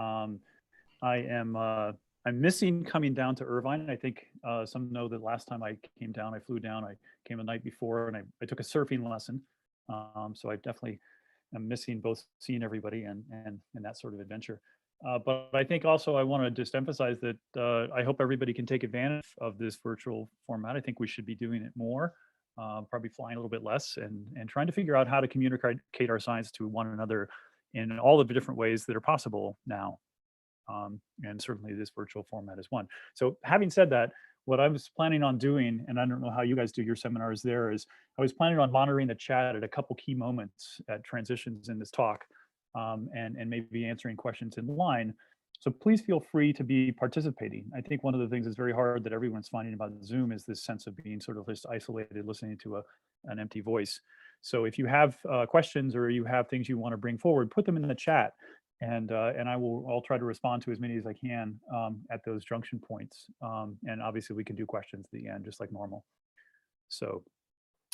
Um, I'm missing coming down to Irvine. I think some know that last time I came down, I flew down. I came the night before, and I took a surfing lesson. So I definitely am missing both seeing everybody and that sort of adventure. But I think also I want to just emphasize that I hope everybody can take advantage of this virtual format. I think we should be doing it more, probably flying a little bit less, and trying to figure out how to communicate our science to one another in all of the different ways that are possible now. And certainly this virtual format is one. So having said that, what I was planning on doing, and I don't know how you guys do your seminars there, is I was planning on monitoring the chat at a couple key moments at transitions in this talk, and maybe answering questions in line. So please feel free to be participating. I think one of the things that's very hard that everyone's finding about Zoom is this sense of being sort of just isolated, listening to an empty voice. So if you have questions or you have things you want to bring forward, put them in the chat, and I'll try to respond to as many as I can at those junction points. And obviously we can do questions at the end, just like normal. So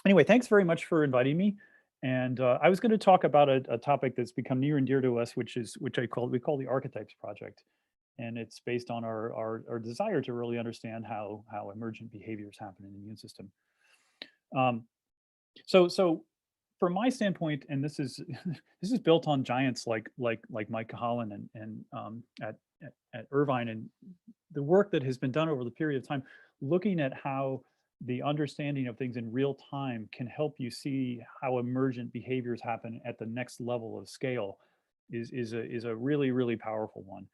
anyway, thanks very much for inviting me. And I was going to talk about a topic that's become near and dear to us, which we call the Archetypes project. And it's based on our desire to really understand how emergent behaviors happen in the immune system. So from my standpoint, and this is this is built on giants like Mike Holland and at Irvine, and the work that has been done over the period of time, looking at how the understanding of things in real time can help you see how emergent behaviors happen at the next level of scale is a really powerful one.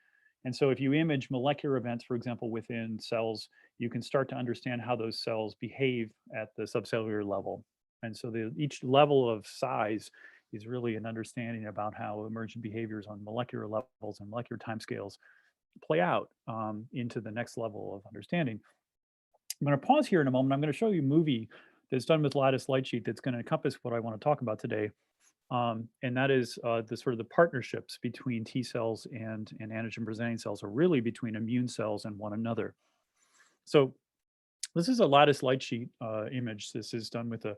And so if you image molecular events, for example, within cells, you can start to understand how those cells behave at the subcellular level. And so each level of size is really an understanding about how emergent behaviors on molecular levels and molecular timescales play out into the next level of understanding. I'm going to pause here in a moment. I'm going to show you a movie that's done with Lattice Light Sheet that's going to encompass what I want to talk about today. And that is the sort of the partnerships between T cells and antigen presenting cells, or really between immune cells and one another. So this is a lattice light sheet image. This is done with a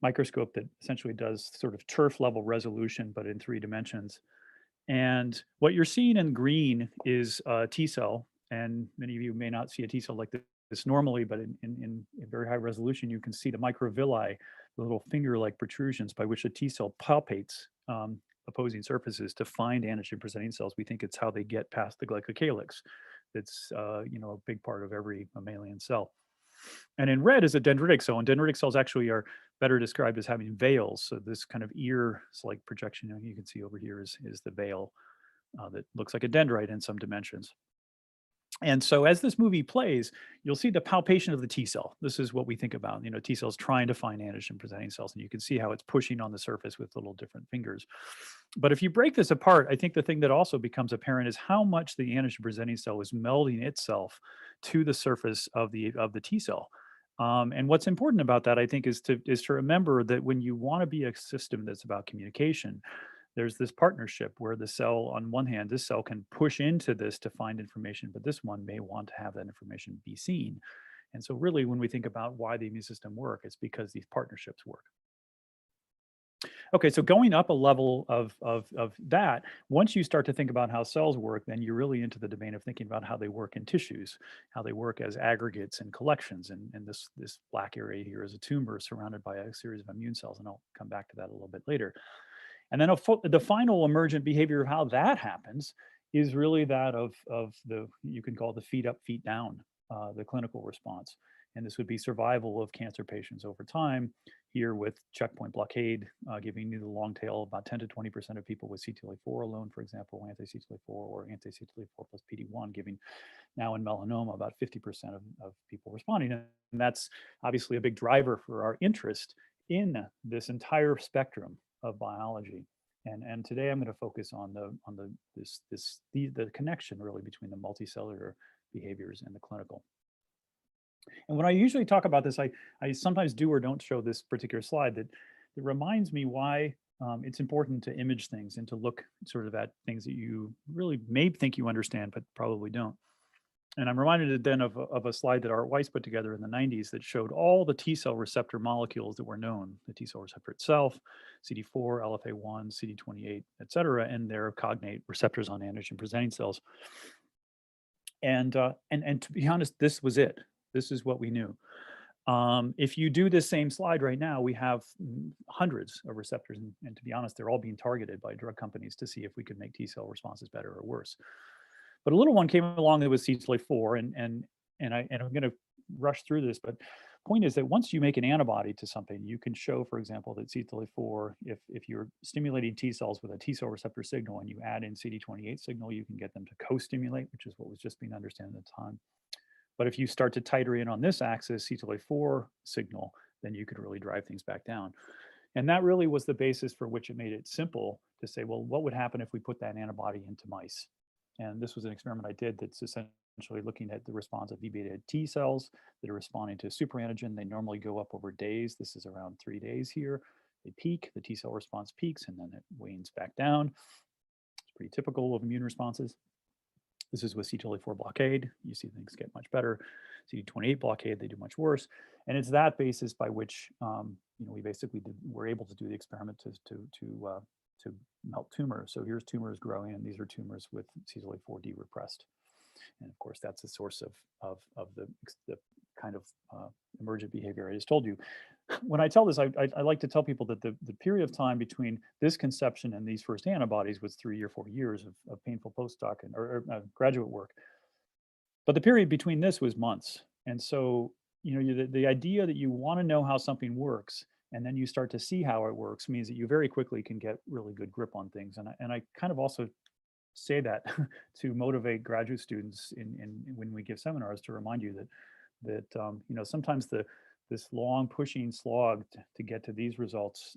microscope that essentially does sort of turf level resolution, but in 3 dimensions. And what you're seeing in green is a T cell. And many of you may not see a T cell like this normally, but in very high resolution, you can see the microvilli, the little finger-like protrusions by which a T cell palpates opposing surfaces to find antigen presenting cells. We think it's how they get past the glycocalyx. That's a big part of every mammalian cell. And in red is a dendritic cell, and dendritic cells actually are better described as having veils. So this kind of ear-like projection you can see over here is the veil that looks like a dendrite in some dimensions. And so as this movie plays, you'll see the palpation of the T cell. This is what we think about, T cells trying to find antigen presenting cells, and you can see how it's pushing on the surface with little different fingers. But if you break this apart, I think the thing that also becomes apparent is how much the antigen presenting cell is melding itself to the surface of the T cell. And what's important about that, I think, is to remember that when you want to be a system that's about communication, there's this partnership where the cell, on one hand, this cell can push into this to find information, but this one may want to have that information be seen. And so really, when we think about why the immune system work, it's because these partnerships work. Okay, so going up a level of that, once you start to think about how cells work, then you're really into the domain of thinking about how they work in tissues, how they work as aggregates and collections. And this black area here is a tumor surrounded by a series of immune cells, and I'll come back to that a little bit later. And then the final emergent behavior of how that happens is really that of you can call the feet up, feet down, the clinical response. And this would be survival of cancer patients over time, here with checkpoint blockade, giving you the long tail, about 10 to 20% of people with CTLA-4 alone, for example, anti-CTLA-4 or anti-CTLA-4 plus PD-1, giving now in melanoma about 50% of people responding. And that's obviously a big driver for our interest in this entire spectrum of biology. And today I'm going to focus on the connection really between the multicellular behaviors and the clinical. And when I usually talk about this, I sometimes do or don't show this particular slide that reminds me why it's important to image things and to look sort of at things that you really may think you understand, but probably don't. And I'm reminded then of a slide that Art Weiss put together in the 90s that showed all the T cell receptor molecules that were known, the T cell receptor itself, CD4, LFA1, CD28, et cetera, and their cognate receptors on antigen presenting cells. And to be honest, this was it. This is what we knew. If you do this same slide right now, we have hundreds of receptors, and to be honest, they're all being targeted by drug companies to see if we could make T cell responses better or worse. But a little one came along that was CTLA-4, and I'm going to rush through this, but point is that once you make an antibody to something, you can show, for example, that CTLA-4, if you're stimulating T cells with a T cell receptor signal and you add in CD28 signal, you can get them to co-stimulate, which is what was just being understood at the time. But if you start to titrate in on this axis, CTLA-4 signal, then you could really drive things back down. And that really was the basis for which it made it simple to say, well, what would happen if we put that antibody into mice? And this was an experiment I did that's essentially looking at the response of V-beta T cells that are responding to superantigen. They normally go up over days. This is around 3 days here. They peak, the T cell response peaks, and then it wanes back down. It's pretty typical of immune responses. This is with CTLA-4 blockade. You see things get much better. CD28 blockade, they do much worse. And it's that basis by which we basically were able to do the experiment to melt tumors. So here's tumors growing, and these are tumors with CTLA-4 repressed. And of course, that's the source of the kind of emergent behavior I just told you. When I tell this, I like to tell people that the period of time between this conception and these first antibodies was 3 or 4 years of painful postdoc or graduate work. But the period between this was months. And so, the idea that you want to know how something works and then you start to see how it works means that you very quickly can get really good grip on things. And I kind of also say that to motivate graduate students when we give seminars, to remind you that sometimes this long pushing slog to get to these results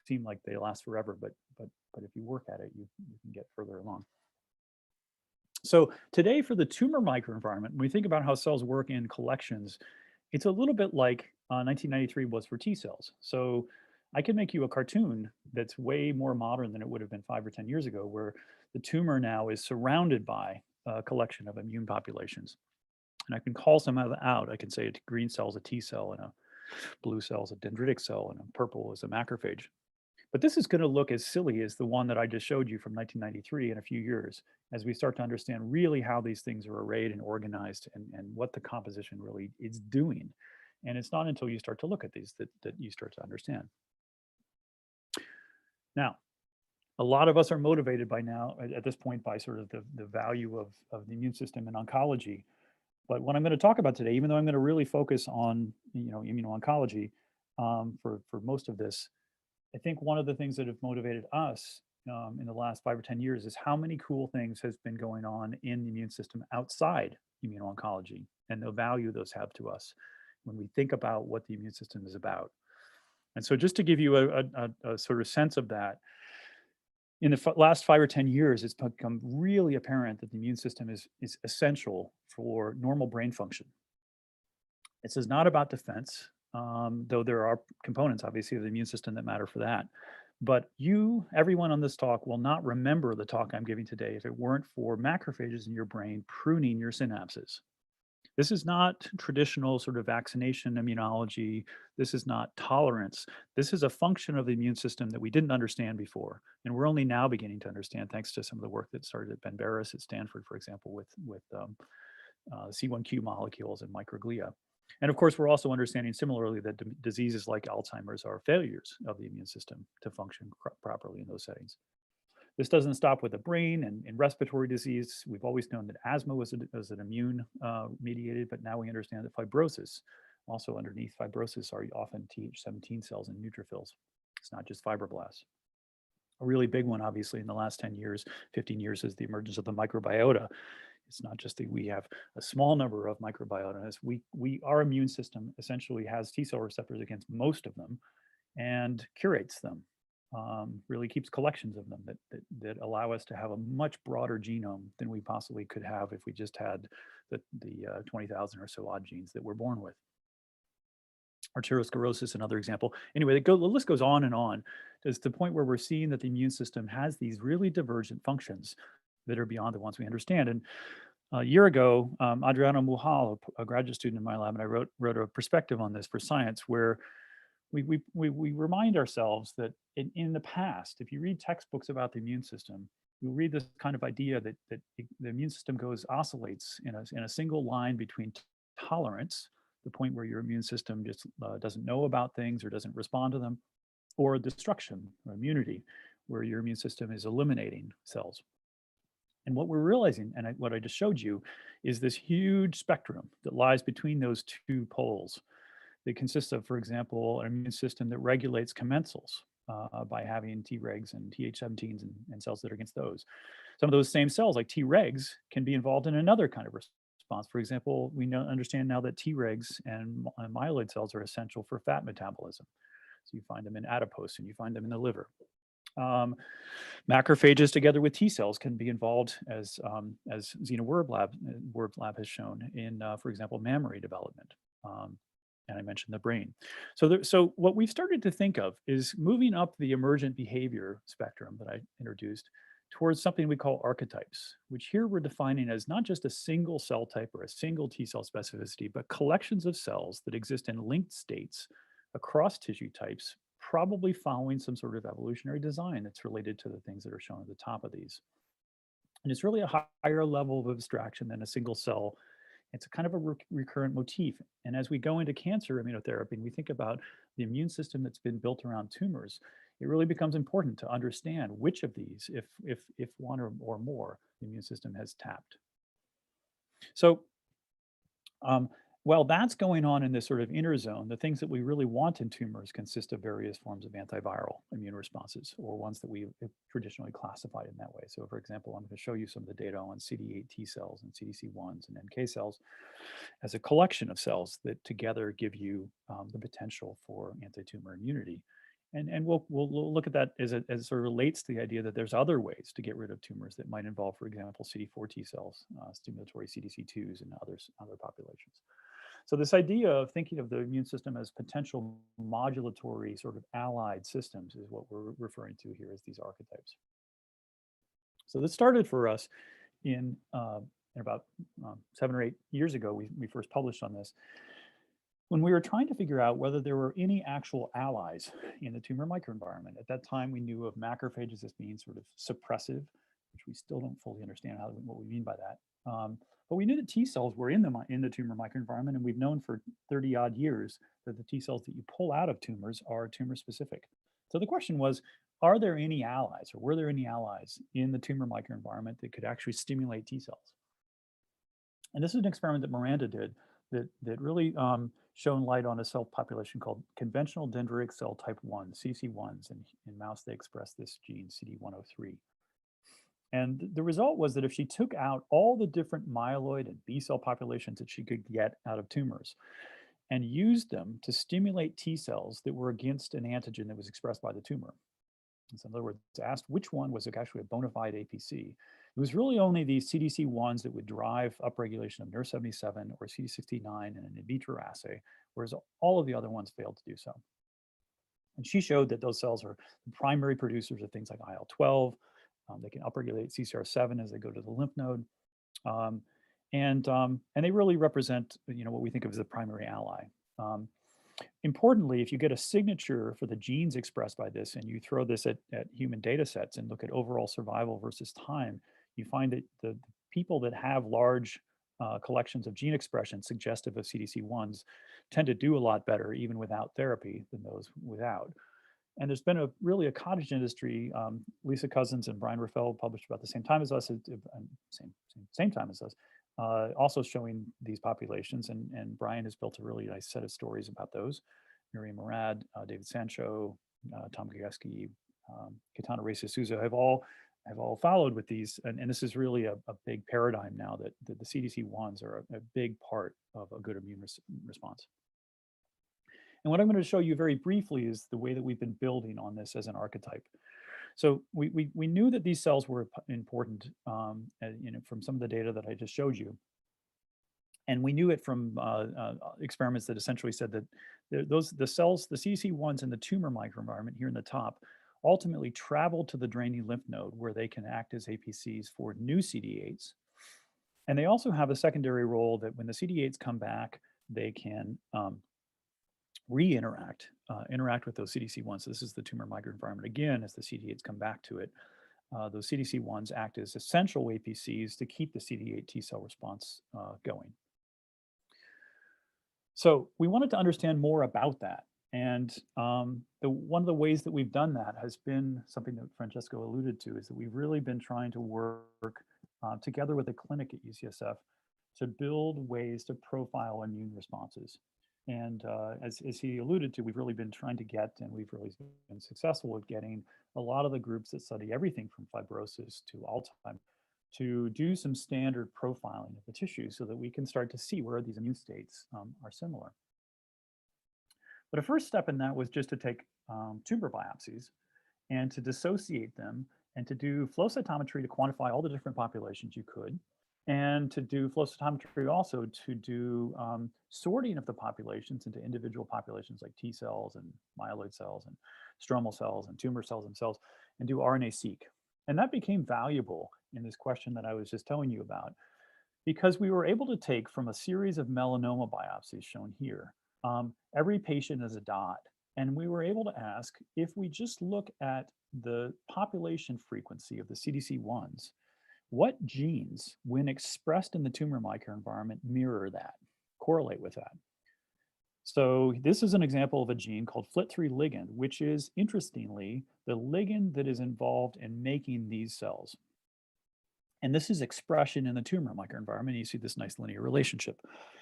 seem like they last forever, but if you work at it, you can get further along. So today, for the tumor microenvironment, when we think about how cells work in collections, it's a little bit like 1993 was for T cells. So I can make you a cartoon that's way more modern than it would have been 5 or 10 years ago, where the tumor now is surrounded by a collection of immune populations. And I can call some of them out. I can say a green cell is a T cell, and a blue cell is a dendritic cell, and a purple is a macrophage. But this is going to look as silly as the one that I just showed you from 1993 in a few years, as we start to understand really how these things are arrayed and organized, and what the composition really is doing. And it's not until you start to look at these that you start to understand. Now, a lot of us are motivated by now, at this point, by sort of the value of the immune system in oncology. But what I'm going to talk about today, even though I'm going to really focus on immuno-oncology for most of this, I think one of the things that have motivated us in the last 5 or 10 years is how many cool things has been going on in the immune system outside immuno-oncology, and the value those have to us when we think about what the immune system is about. And so just to give you a sort of sense of that, in the last 5 or 10 years, it's become really apparent that the immune system is essential for normal brain function. This is not about defense, though there are components, obviously, of the immune system that matter for that. But everyone on this talk will not remember the talk I'm giving today if it weren't for macrophages in your brain pruning your synapses. This is not traditional sort of vaccination immunology. This is not tolerance. This is a function of the immune system that we didn't understand before. And we're only now beginning to understand, thanks to some of the work that started at Ben Barres at Stanford, for example, with C1q molecules and microglia. And of course, we're also understanding similarly that diseases like Alzheimer's are failures of the immune system to function properly in those settings. This doesn't stop with the brain and respiratory disease. We've always known that asthma was an immune mediated, but now we understand that fibrosis, also underneath fibrosis, are often Th17 cells and neutrophils. It's not just fibroblasts. A really big one, obviously, in the last 10 years, 15 years, is the emergence of the microbiota. It's not just that we have a small number of microbiotas. Our immune system essentially has T cell receptors against most of them and curates them. Really keeps collections of them that allow us to have a much broader genome than we possibly could have if we just had the 20,000 or so odd genes that we're born with. Arteriosclerosis, another example. Anyway, the list goes on and on. There's the point where we're seeing that the immune system has these really divergent functions that are beyond the ones we understand. And a year ago, Adriano Mujal, a graduate student in my lab, and I wrote a perspective on this for Science, where we remind ourselves that in the past, if you read textbooks about the immune system, you'll read this kind of idea that the immune system oscillates in a single line between tolerance, the point where your immune system just doesn't know about things or doesn't respond to them, or destruction or immunity, where your immune system is eliminating cells. And what we're realizing, and what I just showed you, is this huge spectrum that lies between those two poles. That consists of, for example, an immune system that regulates commensals by having Tregs and Th17s and cells that are against those. Some of those same cells, like Tregs, can be involved in another kind of response. For example, we understand now that Tregs and myeloid cells are essential for fat metabolism. So you find them in adipose and you find them in the liver. Macrophages together with T cells can be involved, as Zena Werb has shown, in, for example, mammary development. And I mentioned the brain. So what we've started to think of is moving up the emergent behavior spectrum that I introduced towards something we call archetypes, which here we're defining as not just a single cell type or a single T cell specificity, but collections of cells that exist in linked states across tissue types, probably following some sort of evolutionary design that's related to the things that are shown at the top of these. And it's really a higher level of abstraction than a single cell. It's a kind of a recurrent motif. And as we go into cancer immunotherapy and we think about the immune system that's been built around tumors, it really becomes important to understand which of these, if one or more, the immune system has tapped. So while that's going on in this sort of inner zone, the things that we really want in tumors consist of various forms of antiviral immune responses, or ones that we traditionally classified in that way. So for example, I'm going to show you some of the data on CD8 T cells and CDC1s and NK cells as a collection of cells that together give you the potential for anti-tumor immunity. And we'll look at that as it sort of relates to the idea that there's other ways to get rid of tumors that might involve, for example, CD4 T cells, stimulatory CDC2s, and other populations. So this idea of thinking of the immune system as potential modulatory sort of allied systems is what we're referring to here as these archetypes. So this started for us in about 7 or 8 years ago. We first published on this, when we were trying to figure out whether there were any actual allies in the tumor microenvironment. At that time, we knew of macrophages as being sort of suppressive, which we still don't fully understand what we mean by that. But we knew that T cells were in the tumor microenvironment, and we've known for 30 odd years that the T cells that you pull out of tumors are tumor specific. So the question was, are there any allies, or were there any allies in the tumor microenvironment that could actually stimulate T cells? And this is an experiment that Miranda did that really shone light on a cell population called conventional dendritic cell type 1, CC1s. And in mouse, they express this gene, CD103. And the result was that if she took out all the different myeloid and B cell populations that she could get out of tumors and used them to stimulate T cells that were against an antigen that was expressed by the tumor. So in other words, asked which one was actually a bona fide APC. It was really only these CDC1s that would drive upregulation of NER77 or CD69 in an in vitro assay, whereas all of the other ones failed to do so. And she showed that those cells are the primary producers of things like IL-12. They can upregulate CCR7 as they go to the lymph node. And they really represent what we think of as the primary ally. Importantly, if you get a signature for the genes expressed by this and you throw this at human data sets and look at overall survival versus time, you find that the people that have large collections of gene expression suggestive of CDC1s tend to do a lot better even without therapy than those without. And there's been really a cottage industry. Lisa Cousins and Brian Raffel published about the same time as us, same time as us, also showing these populations. And Brian has built a really nice set of stories about those. Miriam Murad, David Sancho, Tom Gajewski, Kitana Reyes-Souza have all followed with these. And this is really a big paradigm now that the CDC1s are a big part of a good immune response. And what I'm going to show you very briefly is the way that we've been building on this as an archetype. So we knew that these cells were important from some of the data that I just showed you. And we knew it from experiments that essentially said that the cells, the CDC1s in the tumor microenvironment here in the top, ultimately travel to the draining lymph node where they can act as APCs for new CD8s. And they also have a secondary role that when the CD8s come back, they can interact with those CDC1s. So this is the tumor microenvironment again as the CD8s come back to it. Those CDC1s act as essential APCs to keep the CD8 T cell response going. So we wanted to understand more about that. And one of the ways that we've done that has been something that Francesco alluded to, is that we've really been trying to work together with a clinic at UCSF to build ways to profile immune responses. And as he alluded to, we've really been trying to get, and we've really been successful at getting a lot of the groups that study everything from fibrosis to Alzheimer's to do some standard profiling of the tissue so that we can start to see where these immune states are similar. But a first step in that was just to take tumor biopsies and to dissociate them and to do flow cytometry to quantify all the different populations you could, and to do flow cytometry also to do sorting of the populations into individual populations like T cells and myeloid cells and stromal cells and tumor cells themselves, and do RNA-seq. And that became valuable in this question that I was just telling you about, because we were able to take from a series of melanoma biopsies shown here, every patient is a dot. And we were able to ask, if we just look at the population frequency of the CDC1s, what genes, when expressed in the tumor microenvironment, mirror that, correlate with that? So this is an example of a gene called FLT3 ligand, which is, interestingly, the ligand that is involved in making these cells. And this is expression in the tumor microenvironment. You see this nice linear relationship.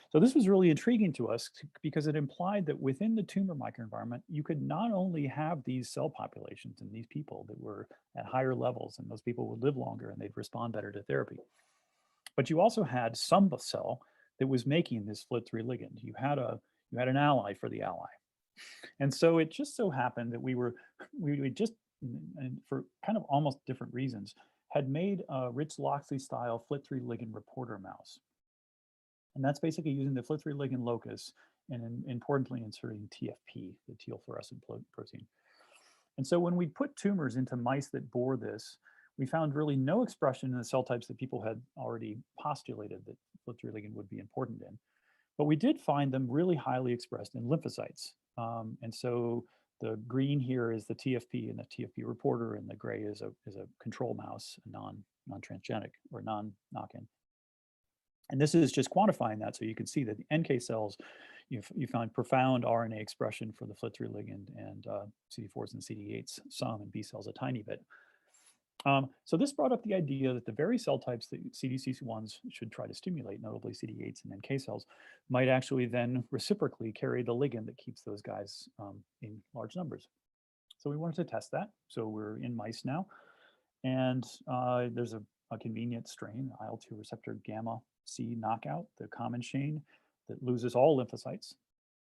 So this was really intriguing to us because it implied that within the tumor microenvironment, you could not only have these cell populations and these people that were at higher levels, and those people would live longer and they'd respond better to therapy, but you also had some cell that was making this FLT3 ligand. You had an ally for the ally. And so it just so happened that we just, and for kind of almost different reasons, had made a Rich-Loxley style FLT3 ligand reporter mouse. And that's basically using the FLT3 ligand locus and importantly inserting TFP, the teal fluorescent protein. And so when we put tumors into mice that bore this, we found really no expression in the cell types that people had already postulated that FLT3 ligand would be important in. But we did find them really highly expressed in lymphocytes. And so the green here is the TFP and the TFP reporter, and the gray is a control mouse, a non-transgenic or non-knock-in. And this is just quantifying that, so you can see that the NK cells, you find profound RNA expression for the FLT3 ligand, and CD4s and CD8s some, and B cells a tiny bit. So this brought up the idea that the very cell types that CDC1s should try to stimulate, notably CD8s and NK cells, might actually then reciprocally carry the ligand that keeps those guys in large numbers. So we wanted to test that. So we're in mice now, and there's a convenient strain, IL-2 receptor gamma C knockout, the common chain that loses all lymphocytes.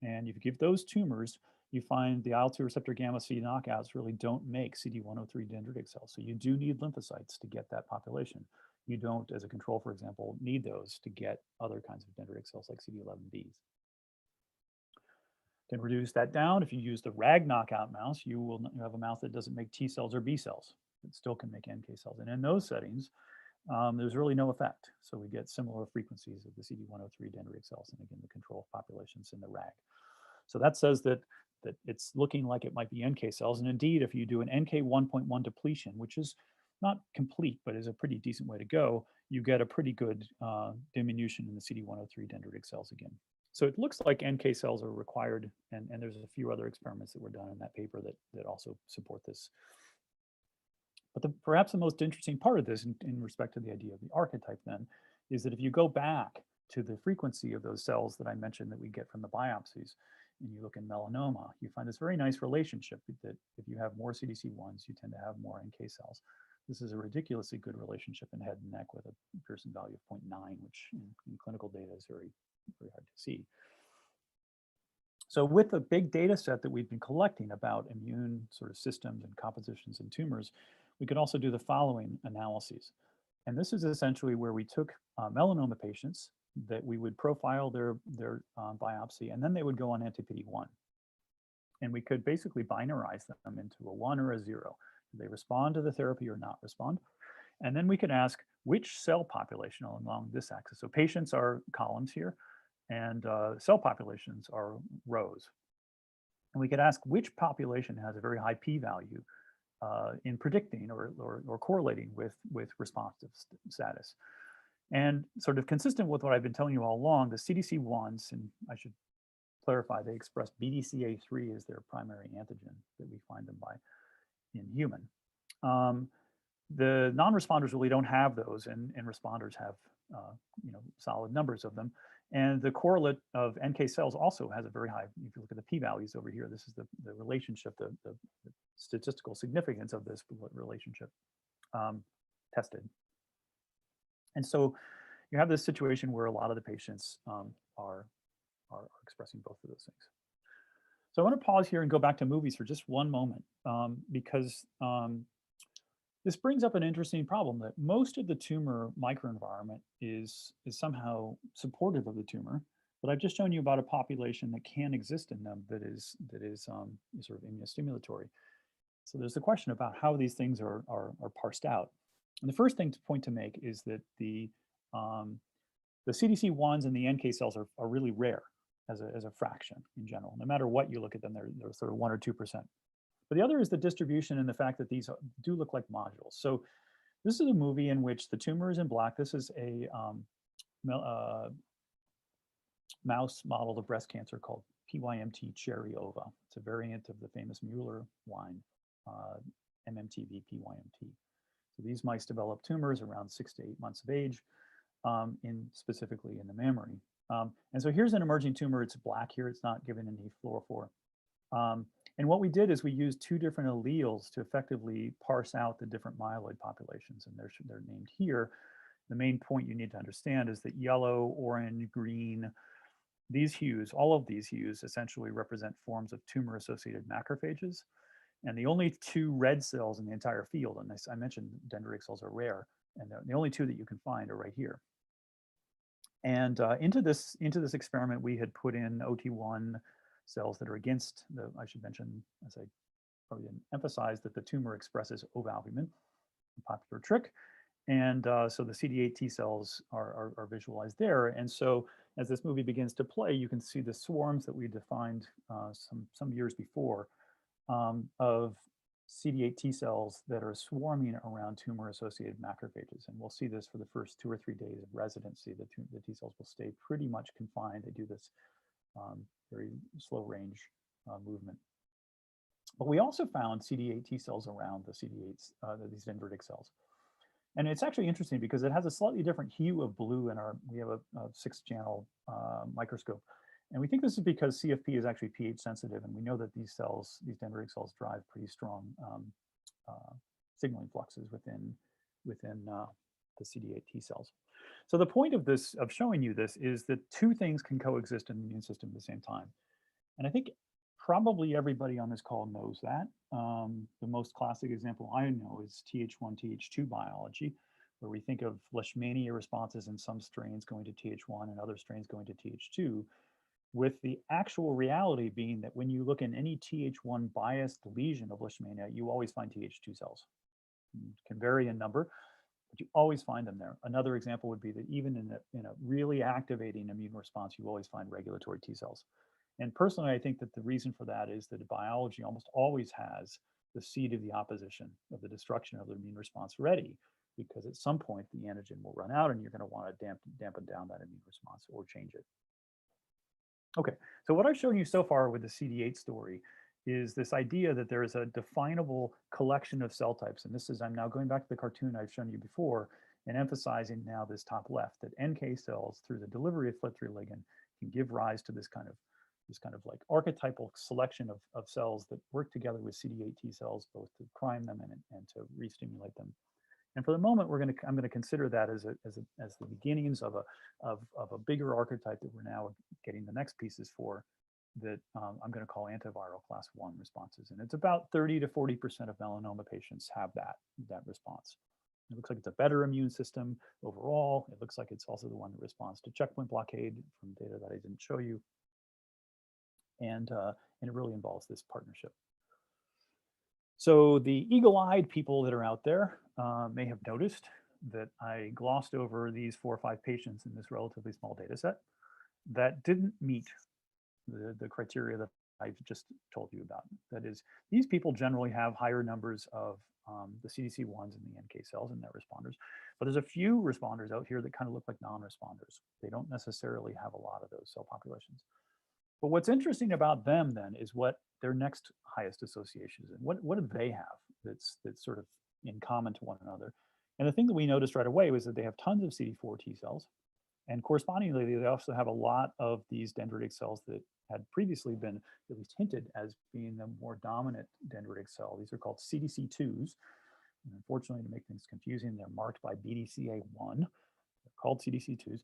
And if you give those tumors, you find the IL-2 receptor gamma C knockouts really don't make CD103 dendritic cells. So you do need lymphocytes to get that population. You don't, as a control, for example, need those to get other kinds of dendritic cells like CD11Bs. Can reduce that down. If you use the RAG knockout mouse, you have a mouse that doesn't make T cells or B cells. It still can make NK cells. And in those settings, there's really no effect. So we get similar frequencies of the CD103 dendritic cells, and again, the control populations in the RAG. So that says that it's looking like it might be NK cells. And indeed, if you do an NK 1.1 depletion, which is not complete, but is a pretty decent way to go, you get a pretty good diminution in the CD103 dendritic cells again. So it looks like NK cells are required, and there's a few other experiments that were done in that paper that also support this. But perhaps the most interesting part of this in respect to the idea of the archetype then is that if you go back to the frequency of those cells that I mentioned that we get from the biopsies, and you look in melanoma, you find this very nice relationship that if you have more CDC1s, you tend to have more NK cells. This is a ridiculously good relationship in head and neck with a Pearson value of 0.9, which in clinical data is very, very hard to see. So with the big data set that we've been collecting about immune sort of systems and compositions in tumors, we could also do the following analyses. And this is essentially where we took melanoma patients that we would profile their biopsy, and then they would go on anti-PD-1. And we could basically binarize them into a 1 or a 0. Do they respond to the therapy or not respond? And then we could ask, which cell population along this axis. So patients are columns here, and cell populations are rows. And we could ask which population has a very high p-value in predicting or correlating with responsive status. And sort of consistent with what I've been telling you all along, the CDC1s, and I should clarify, they express BDCA3 as their primary antigen that we find them by in human. The non-responders really don't have those, and responders have solid numbers of them. And the correlate of NK cells also has a very high, if you look at the p-values over here, this is the relationship, the statistical significance of this relationship tested. And so you have this situation where a lot of the patients are expressing both of those things. So I want to pause here and go back to movies for just one moment, because this brings up an interesting problem that most of the tumor microenvironment is somehow supportive of the tumor, but I've just shown you about a population that can exist in them that is sort of immunostimulatory. So there's the question about how these things are parsed out. And the first point to make is that the CDC1s and the NK cells are really rare as a fraction in general. No matter what you look at them, they're sort of 1 or 2%. But the other is the distribution and the fact that these do look like modules. So this is a movie in which the tumor is in black. This is a mouse model of breast cancer called PYMT cherry ova. It's a variant of the famous Mueller wine, MMTV PYMT. So these mice develop tumors around 6 to 8 months of age, specifically in the mammary. And so here's an emerging tumor. It's black here. It's not given any fluorophore. And what we did is we used 2 different alleles to effectively parse out the different myeloid populations, and they're named here. The main point you need to understand is that yellow, orange, green, these hues, all of these hues essentially represent forms of tumor-associated macrophages. And the only 2 red cells in the entire field, and I mentioned dendritic cells are rare, and the only 2 that you can find are right here. And into this experiment, we had put in OT1 cells that are against I should mention, as I probably didn't emphasize, that the tumor expresses ovalbumin, a popular trick. And so the CD8 T cells are visualized there. And so as this movie begins to play, you can see the swarms that we defined some years before of CD8 T cells that are swarming around tumor-associated macrophages. And we'll see this for the first 2 or 3 days of residency. The T cells will stay pretty much confined. They do this very slow range movement. But we also found CD8 T cells around the CD8s, these dendritic cells. And it's actually interesting because it has a slightly different hue of blue in we have a 6-channel microscope. And we think this is because CFP is actually pH sensitive, and we know that these dendritic cells drive pretty strong signaling fluxes within the CD8 T cells. So the point of showing you this is that 2 things can coexist in the immune system at the same time. And I think probably everybody on this call knows that. The most classic example I know is Th1, Th2 biology, where we think of Leishmania responses in some strains going to Th1 and other strains going to Th2, with the actual reality being that when you look in any Th1 biased lesion of Leishmania, you always find Th2 cells. It can vary in number, but you always find them there. Another example would be that even in a really activating immune response, you always find regulatory T cells. And personally, I think that the reason for that is that biology almost always has the seed of the opposition, of the destruction of the immune response ready, because at some point the antigen will run out and you're going to want to dampen down that immune response or change it. Okay, so what I've shown you so far with the CD8 story is this idea that there is a definable collection of cell types. And this is, I'm now going back to the cartoon I've shown you before and emphasizing now this top left, that NK cells through the delivery of FLT3 ligand can give rise to this kind of like archetypal selection of cells that work together with CD8 T cells, both to prime them and to re-stimulate them. And for the moment, I'm going to consider that as the beginnings of a bigger archetype that we're now getting the next pieces for, that I'm going to call antiviral class 1 responses. And it's about 30 to 40% of melanoma patients have that response. It looks like it's a better immune system overall. It looks like it's also the one that responds to checkpoint blockade from data that I didn't show you. And it really involves this partnership. So the eagle-eyed people that are out there may have noticed that I glossed over these 4 or 5 patients in this relatively small data set that didn't meet the criteria that I've just told you about. That is, these people generally have higher numbers of the CDC1s and the NK cells in their responders, but there's a few responders out here that kind of look like non-responders. They don't necessarily have a lot of those cell populations. But what's interesting about them then is what their next highest association is, and what do they have that's sort of in common to one another. And the thing that we noticed right away was that they have tons of CD4 T cells, and correspondingly, they also have a lot of these dendritic cells that had previously been at least hinted as being the more dominant dendritic cell. These are called CDC2s. And unfortunately, to make things confusing, they're marked by BDCA1. They're called CDC2s.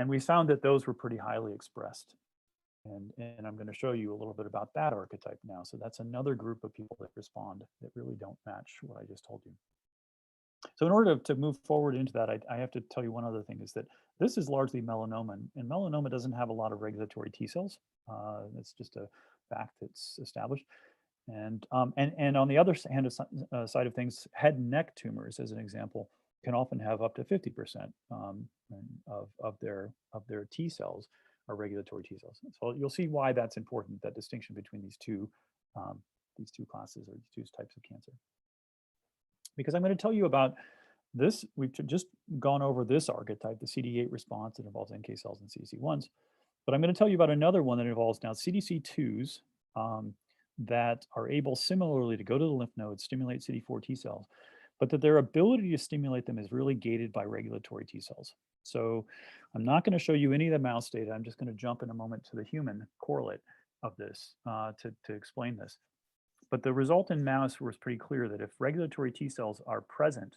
And we found that those were pretty highly expressed. And I'm going to show you a little bit about that archetype now. So that's another group of people that respond that really don't match what I just told you. So in order to move forward into that, I have to tell you one other thing, is that this is largely melanoma, and melanoma doesn't have a lot of regulatory T cells. It's just a fact that's established. And on the other side of things, head and neck tumors, as an example, can often have up to 50% of their T cells are regulatory T cells. So you'll see why that's important, that distinction between these two classes or these two types of cancer. Because I'm going to tell you about this. We've just gone over this archetype, the CD8 response that involves NK cells and CDC1s. But I'm going to tell you about another one that involves now CDC2s that are able similarly to go to the lymph nodes, stimulate CD4 T cells, but that their ability to stimulate them is really gated by regulatory T cells. So I'm not going to show you any of the mouse data. I'm just going to jump in a moment to the human correlate of this to explain this. But the result in mouse was pretty clear that if regulatory T cells are present,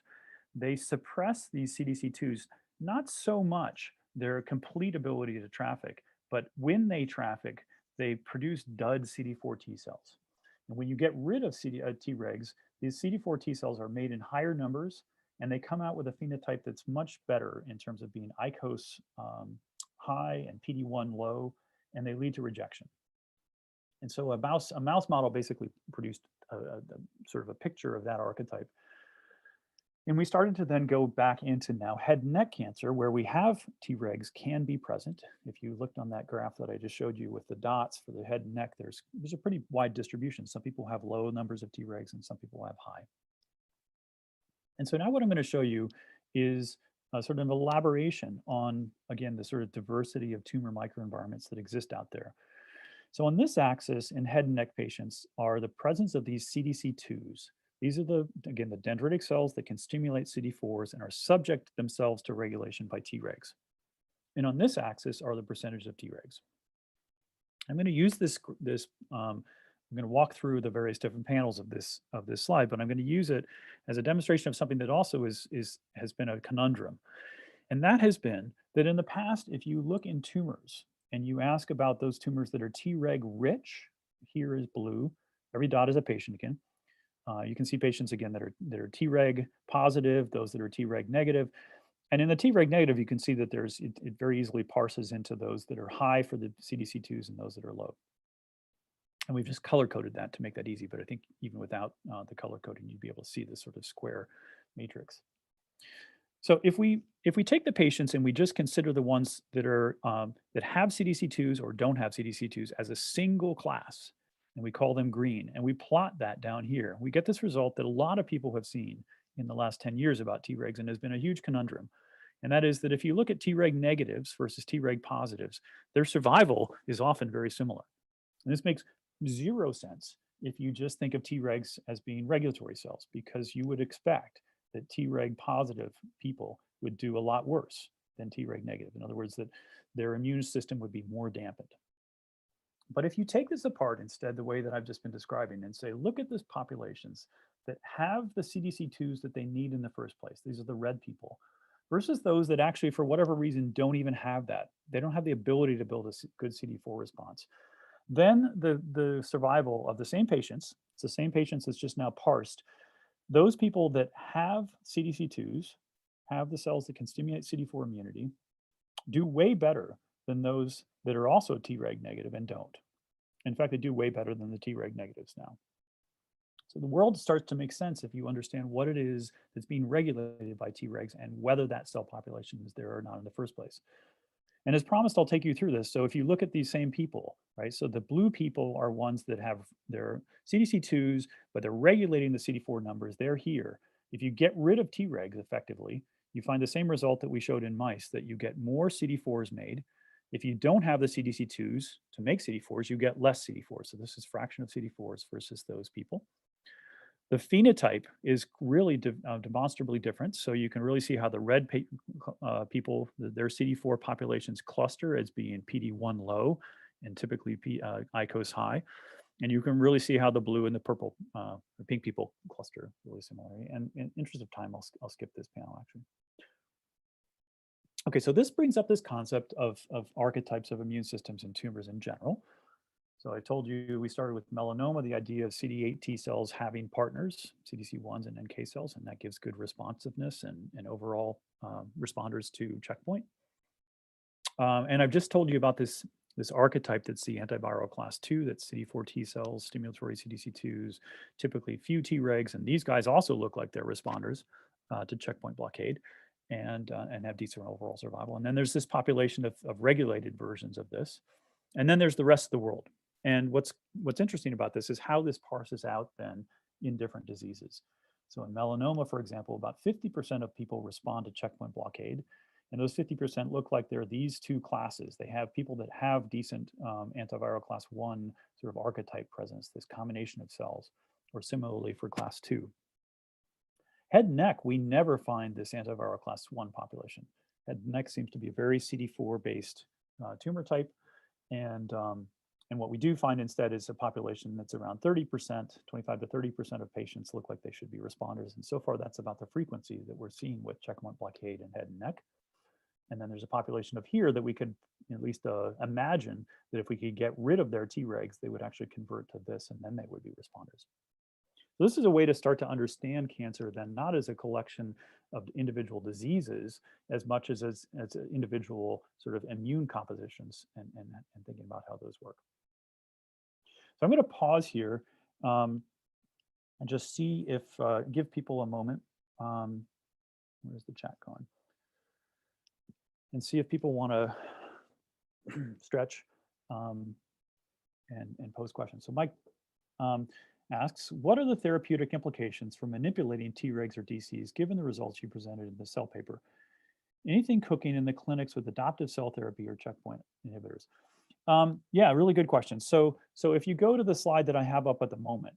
they suppress these CDC2s, not so much their complete ability to traffic, but when they traffic, they produce dud CD4 T cells. And when you get rid of Tregs, these CD4 T cells are made in higher numbers, and they come out with a phenotype that's much better in terms of being ICOS high and PD1 low, and they lead to rejection. And so a mouse model basically produced sort of a picture of that archetype. And we started to then go back into now head and neck cancer, where we have Tregs can be present. If you looked on that graph that I just showed you with the dots for the head and neck, there's a pretty wide distribution. Some people have low numbers of Tregs and some people have high. And so now what I'm going to show you is a sort of elaboration on, again, the sort of diversity of tumor microenvironments that exist out there. So on this axis in head and neck patients are the presence of these CDC2s. These are again, the dendritic cells that can stimulate CD4s and are subject themselves to regulation by Tregs. And on this axis are the percentage of Tregs. I'm going to use I'm going to walk through the various different panels of this slide, but I'm going to use it as a demonstration of something that also has been a conundrum. And that has been that in the past, if you look in tumors and you ask about those tumors that are Treg rich, here is blue, every dot is a patient again. You can see patients again that are Treg positive, those that are Treg negative. And in the Treg negative, you can see that it very easily parses into those that are high for the CDC2s and those that are low. And we've just color coded that to make that easy, but I think even without the color coding, you'd be able to see this sort of square matrix. So if we take the patients and we just consider the ones that are that have CDC2s or don't have CDC2s as a single class, and we call them green, and we plot that down here, we get this result that a lot of people have seen in the last 10 years about Tregs, and has been a huge conundrum. And that is that if you look at Treg negatives versus Treg positives, their survival is often very similar. And this makes zero sense if you just think of Tregs as being regulatory cells, because you would expect that Treg positive people would do a lot worse than Treg negative. In other words, that their immune system would be more dampened. But if you take this apart instead, the way that I've just been describing, and say, look at these populations that have the CDC2s that they need in the first place, these are the red people, versus those that actually, for whatever reason, don't even have that. They don't have the ability to build a good CD4 response. Then the survival of the same patients, it's the same patients that's just now parsed, those people that have CDC2s, have the cells that can stimulate CD4 immunity, do way better than those that are also Treg negative and don't. In fact, they do way better than the Treg negatives now. So the world starts to make sense if you understand what it is that's being regulated by Tregs and whether that cell population is there or not in the first place. And as promised, I'll take you through this. So if you look at these same people, right? So the blue people are ones that have their CDC2s, but they're regulating the CD4 numbers. They're here. If you get rid of Tregs effectively, you find the same result that we showed in mice, that you get more CD4s made. If you don't have the CDC2s to make CD4s, you get less CD4s. So this is fraction of CD4s versus those people. The phenotype is really demonstrably different. So you can really see how the red people, their CD4 populations cluster as being PD1 low and typically ICOS high. And you can really see how the blue and the purple, the pink people cluster really similarly. And in interest of time, I'll skip this panel actually. Okay, so this brings up this concept of archetypes of immune systems and tumors in general. So I told you we started with melanoma, the idea of CD8 T cells having partners, CDC1s and NK cells, and that gives good responsiveness and overall responders to checkpoint. And I've just told you about this archetype that's the antiviral class 2, that's CD4 T cells, stimulatory CDC2s, typically few Tregs, and these guys also look like they're responders to checkpoint blockade and have decent overall survival. And then there's this population of regulated versions of this. And then there's the rest of the world. And what's interesting about this is how this parses out then in different diseases. So in melanoma, for example, about 50% of people respond to checkpoint blockade. And those 50% look like they're these two classes. They have people that have decent antiviral class 1 sort of archetype presence, this combination of cells, or similarly for class 2. Head and neck, we never find this antiviral class 1 population. Head and neck seems to be a very CD4 based tumor type. And what we do find instead is a population that's around 30%, 25 to 30% of patients look like they should be responders. And so far, that's about the frequency that we're seeing with checkpoint blockade in head and neck. And then there's a population of here that we could at least imagine that if we could get rid of their Tregs, they would actually convert to this, and then they would be responders. So this is a way to start to understand cancer then not as a collection of individual diseases as much as individual sort of immune compositions and thinking about how those work. So I'm going to pause here and just see if, give people a moment. Where's the chat going? And see if people want to stretch and pose questions. So Mike asks, what are the therapeutic implications for manipulating Tregs or DCs given the results you presented in the Cell paper? Anything cooking in the clinics with adoptive cell therapy or checkpoint inhibitors? Yeah, really good question. So if you go to the slide that I have up at the moment,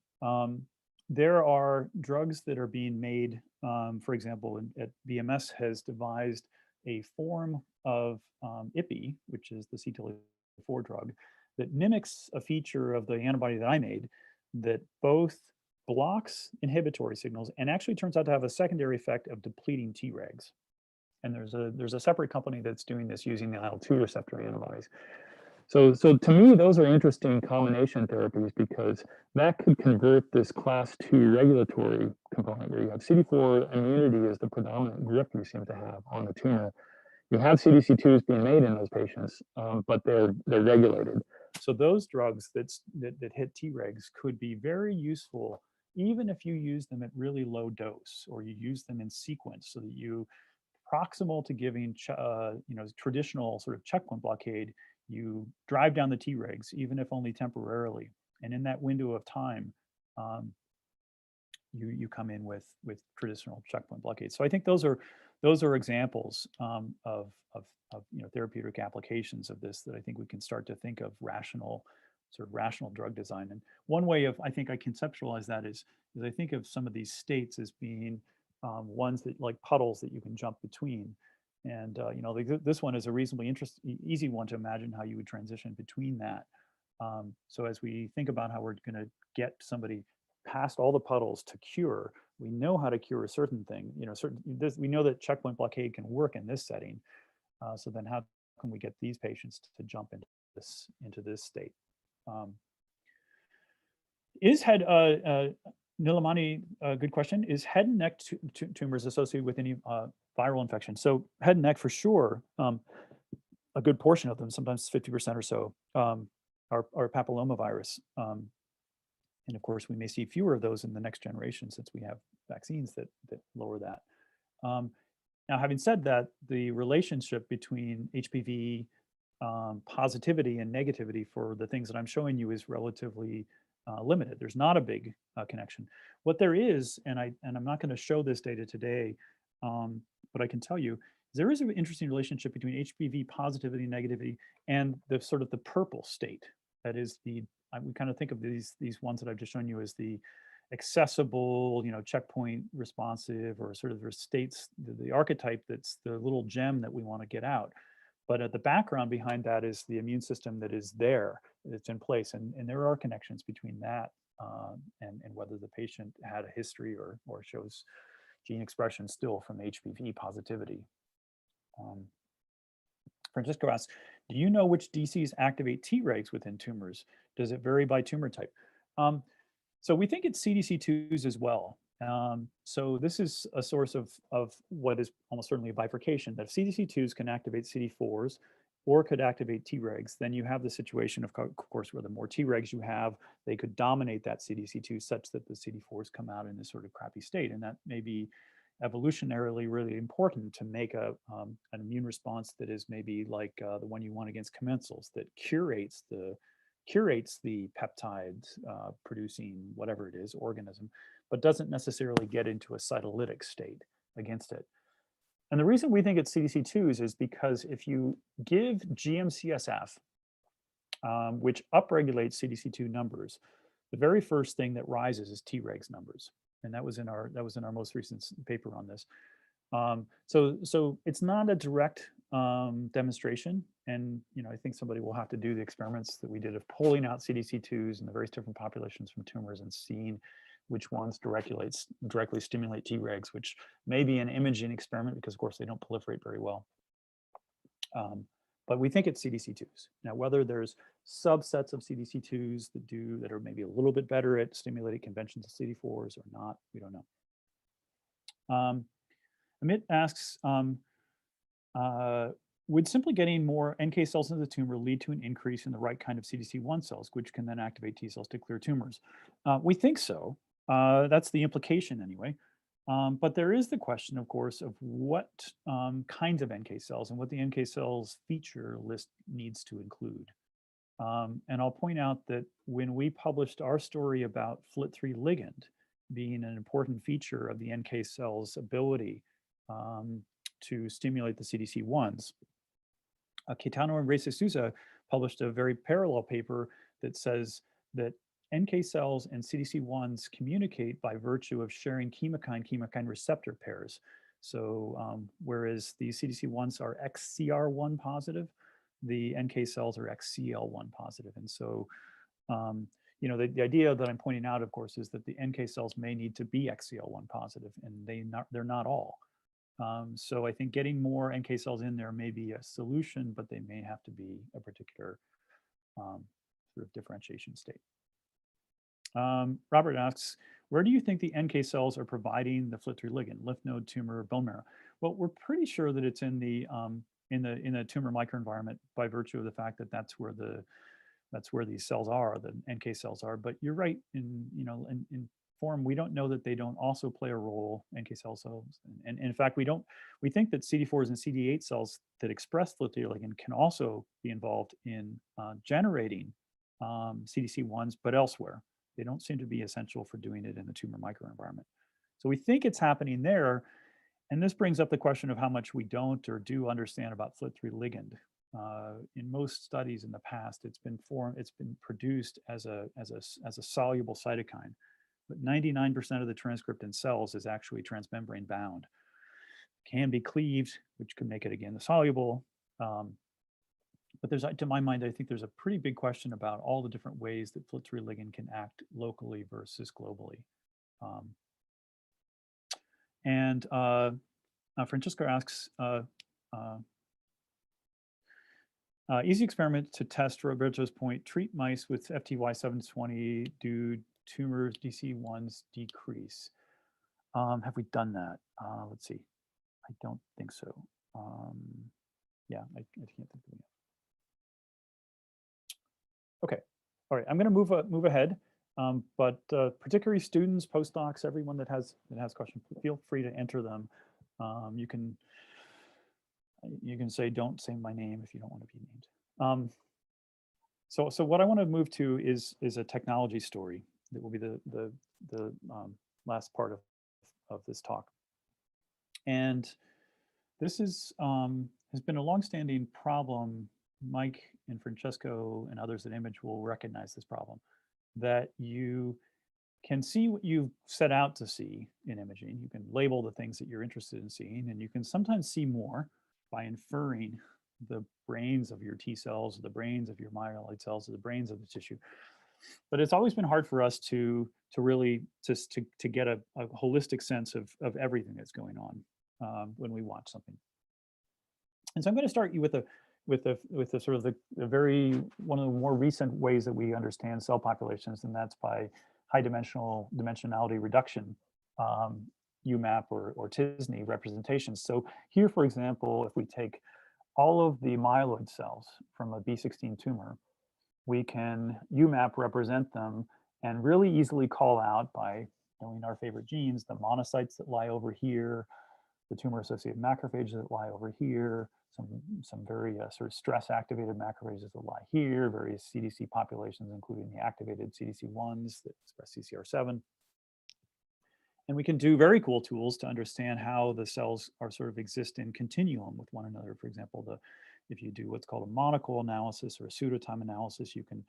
there are drugs that are being made, for example, at BMS has devised a form of IPI, which is the CTLA-4 drug, that mimics a feature of the antibody that I made that both blocks inhibitory signals and actually turns out to have a secondary effect of depleting Tregs. And there's a separate company that's doing this using the IL-2 receptor antibodies. So to me, those are interesting combination therapies because that could convert this class 2 regulatory component where you have CD4 immunity as the predominant grip you seem to have on the tumor. You have CDC2s being made in those patients, but they're regulated. So those drugs that hit Tregs could be very useful even if you use them at really low dose or you use them in sequence so that you proximal to giving traditional sort of checkpoint blockade, you drive down the Tregs, even if only temporarily. And in that window of time, you come in with traditional checkpoint blockade. So I think those are examples of therapeutic applications of this that I think we can start to think of rational drug design. And one way of I conceptualize that is I think of some of these states as being ones that like puddles that you can jump between. And this one is a reasonably easy one to imagine how you would transition between that. So as we think about how we're going to get somebody past all the puddles to cure, we know how to cure a certain thing. We know that checkpoint blockade can work in this setting. So then how can we get these patients to jump into this state? Nilamani, good question. Is head and neck tumors associated with any viral infection? So head and neck for sure, a good portion of them, sometimes 50% or so, are papillomavirus And of course, we may see fewer of those in the next generation since we have vaccines that lower that. Now, having said that, the relationship between HPV positivity and negativity for the things that I'm showing you is relatively limited. There's not a big connection. What there is, and I'm not going to show this data today, but I can tell you, there is an interesting relationship between HPV positivity and negativity and the sort of the purple state. That is we kind of think of these ones that I've just shown you as the accessible, checkpoint responsive, or sort of their states, the archetype that's the little gem that we want to get out. But at the background behind that is the immune system that is there, that's in place. And there are connections between that and whether the patient had a history or shows gene expression still from HPV positivity. Francisco asks, do you know which DCs activate Tregs within tumors? Does it vary by tumor type? So we think it's CDC2s as well. So this is a source of what is almost certainly a bifurcation, that if CDC2s can activate CD4s or could activate Tregs, then you have the situation, of course, where the more Tregs you have, they could dominate that CDC2 such that the CD4s come out in this sort of crappy state. And that may be evolutionarily really important to make an immune response that is maybe like the one you want against commensals, that curates the peptide producing whatever it is, organism, but doesn't necessarily get into a cytolytic state against it. And the reason we think it's CDC2s is because if you give GM-CSF, which upregulates CDC2 numbers, the very first thing that rises is Tregs numbers. And that was in our most recent paper on this. So it's not a direct demonstration. And I think somebody will have to do the experiments that we did of pulling out CDC2s in the various different populations from tumors and seeing which ones directly stimulate Tregs, which may be an imaging experiment because, of course, they don't proliferate very well. But we think it's CDC2s. Now, whether there's subsets of CDC2s that are maybe a little bit better at stimulating conventions of CD4s or not, we don't know. Amit asks, would simply getting more NK cells into the tumor lead to an increase in the right kind of CDC1 cells, which can then activate T cells to clear tumors? We think so. That's the implication anyway. But there is the question, of course, of what kinds of NK cells and what the NK cells feature list needs to include. And I'll point out that when we published our story about FLT3 ligand being an important feature of the NK cell's ability to stimulate the CDC1s, Caetano and Reyes Souza published a very parallel paper that says that NK cells and CDC1s communicate by virtue of sharing chemokine receptor pairs. So whereas the CDC1s are XCR1 positive, the NK cells are XCL1 positive. And so, the idea that I'm pointing out, of course, is that the NK cells may need to be XCL1 positive, and they're not all. So I think getting more NK cells in there may be a solution, but they may have to be a particular sort of differentiation state. Robert asks, where do you think the NK cells are providing the FLT3 ligand, lymph node, tumor, bone marrow? Well, we're pretty sure that it's in the tumor microenvironment by virtue of the fact that that's where these cells are, the NK cells are. But you're right, in form, we don't know that they don't also play a role, NK cells. And in fact, we think that CD4s and CD8 cells that express FLT3 ligand can also be involved in generating CDC1s, but elsewhere. They don't seem to be essential for doing it in the tumor microenvironment. So we think it's happening there. And this brings up the question of how much we don't or do understand about FLT3 ligand. In most studies in the past, it's been produced as a soluble cytokine, but 99% of the transcript in cells is actually transmembrane bound. Can be cleaved, which can make it again soluble. But to my mind, I think there's a pretty big question about all the different ways that FLT3 ligand can act locally versus globally. Francisco asks, easy experiment to test Roberto's point, treat mice with FTY720, do tumor DC1s decrease? Have we done that? Let's see. I don't think so. Yeah, I can't think of it. Okay, all right, I'm gonna move ahead. But particularly students, postdocs, everyone that has questions, feel free to enter them. You can say, don't say my name if you don't want to be named. So what I want to move to is a technology story that will be the last part of this talk. And this is has been a longstanding problem. Mike and Francesco and others at Image will recognize this problem, that you can see what you've set out to see in imaging. You can label the things that you're interested in seeing, and you can sometimes see more by inferring the brains of your T cells, the brains of your myeloid cells, or the brains of the tissue. But it's always been hard for us to really just to get a holistic sense of everything that's going on when we watch something. And so I'm going to start you with the sort of the very one of the more recent ways that we understand cell populations, and that's by high dimensionality reduction, UMAP or TISNE representations. So here, for example, if we take all of the myeloid cells from a B16 tumor, we can UMAP represent them and really easily call out, by knowing our favorite genes, the monocytes that lie over here, the tumor-associated macrophages that lie over here, some very sort of stress-activated macrophages that lie here, various CDC populations, including the activated CDC1s that express CCR7. And we can do very cool tools to understand how the cells are sort of exist in continuum with one another. For example, if you do what's called a monoclonal analysis or a pseudotime analysis, you can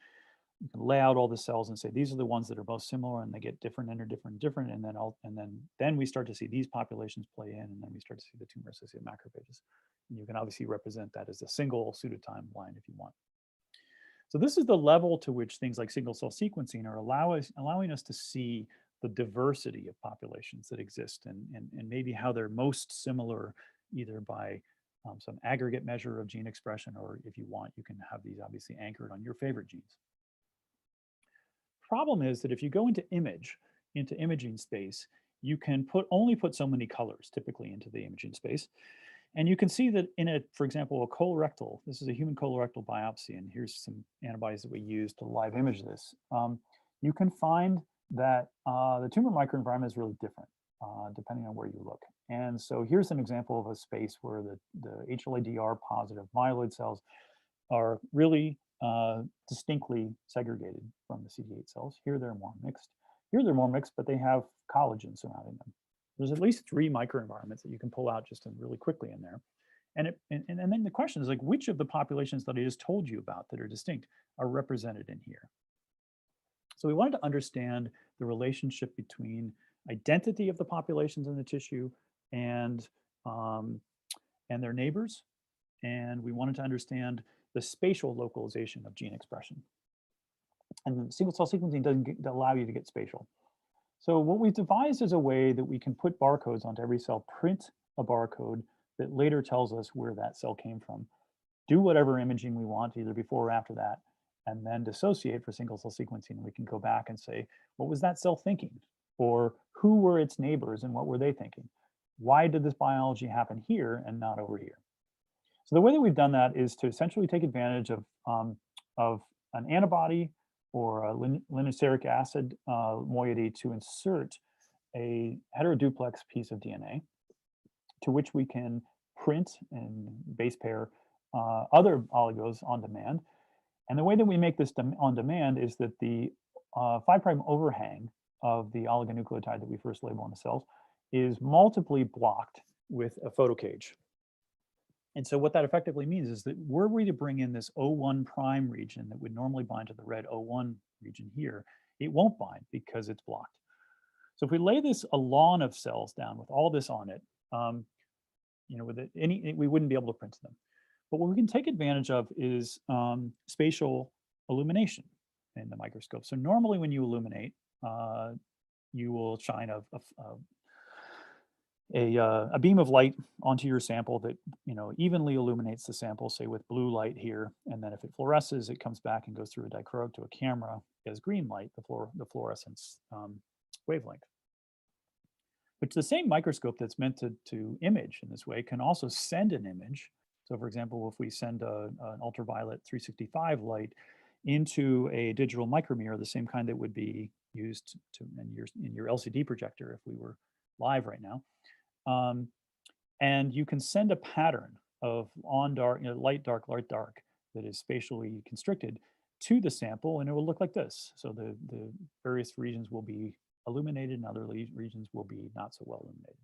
lay out all the cells and say these are the ones that are most similar, and they get different and are different, and then we start to see these populations play in, and then we start to see the tumor-associated macrophages. And you can obviously represent that as a single pseudotime line if you want. So this is the level to which things like single-cell sequencing are allowing us to see the diversity of populations that exist, and maybe how they're most similar, either by some aggregate measure of gene expression, or if you want, you can have these obviously anchored on your favorite genes. Problem is that if you go into imaging space, you can only put so many colors typically into the imaging space. And you can see that for example, a colorectal, this is a human colorectal biopsy, and here's some antibodies that we use to live image this. You can find that the tumor microenvironment is really different depending on where you look. And so here's an example of a space where the HLA-DR positive myeloid cells are really distinctly segregated from the CD8 cells. Here they're more mixed. Here they're more mixed, but they have collagen surrounding them. There's at least 3 microenvironments that you can pull out just really quickly in there. And then the question is, like, which of the populations that I just told you about that are distinct are represented in here? So we wanted to understand the relationship between identity of the populations in the tissue and their neighbors. And we wanted to understand the spatial localization of gene expression. And single-cell sequencing doesn't allow you to get spatial. So what we've devised is a way that we can put barcodes onto every cell, print a barcode that later tells us where that cell came from, do whatever imaging we want, either before or after that, and then dissociate for single-cell sequencing. And we can go back and say, what was that cell thinking? Or who were its neighbors and what were they thinking? Why did this biology happen here and not over here? So the way that we've done that is to essentially take advantage of an antibody or a linaceric acid moiety to insert a heteroduplex piece of DNA, to which we can print and base pair other oligos on demand. And the way that we make this on demand is that the 5' overhang of the oligonucleotide that we first label on the cells is multiply blocked with a photocage. And so what that effectively means is that were we to bring in this O1 prime region that would normally bind to the red O1 region here, it won't bind because it's blocked. So if we lay a lawn of cells down with all this on it, we wouldn't be able to print them. But what we can take advantage of is spatial illumination in the microscope. So normally when you illuminate, you will shine a beam of light onto your sample that evenly illuminates the sample, say with blue light here, and then if it fluoresces, it comes back and goes through a dichroic to a camera as green light, the fluorescence wavelength. But the same microscope that's meant to image in this way can also send an image. So for example, if we send an ultraviolet 365 light into a digital micromirror, the same kind that would be used to in your LCD projector if we were live right now. And you can send a pattern of on dark, light dark that is spatially constricted to the sample, and it will look like this. So the various regions will be illuminated and other regions will be not so well illuminated.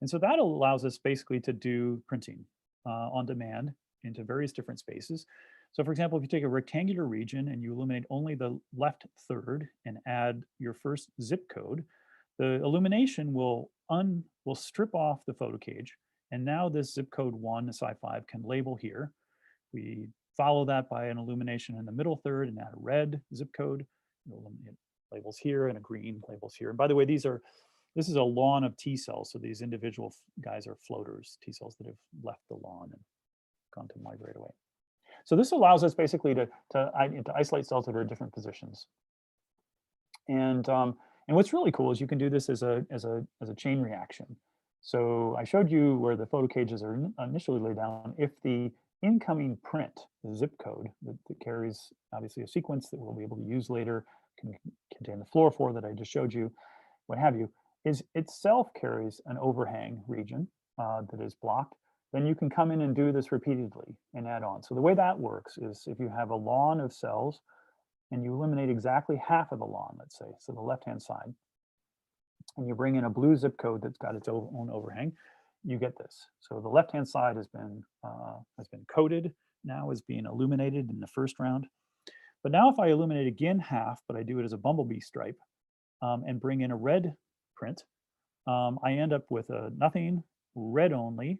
And so that allows us basically to do printing on demand into various different spaces. So for example, if you take a rectangular region and you illuminate only the left third and add your first zip code, the illumination will strip off the photo cage. And now this zip code 1 Psi5 can label here. We follow that by an illumination in the middle third and add a red zip code. It labels here and a green labels here. And by the way, this is a lawn of T cells. So these individual guys are floaters, T cells that have left the lawn and gone to migrate away. So this allows us basically to isolate cells that are at different positions. And what's really cool is you can do this as a chain reaction. So I showed you where the photo cages are initially laid down. If the incoming print, the zip code that carries obviously a sequence that we'll be able to use later, can contain the fluorophore that I just showed you, what have you, is itself carries an overhang region that is blocked, then you can come in and do this repeatedly and add on. So the way that works is if you have a lawn of cells and you eliminate exactly half of the lawn, let's say, so the left-hand side, and you bring in a blue zip code that's got its own overhang, you get this. So the left-hand side has been coded, now is being illuminated in the first round. But now if I illuminate again half, but I do it as a bumblebee stripe, and bring in a red print, I end up with a nothing, red only,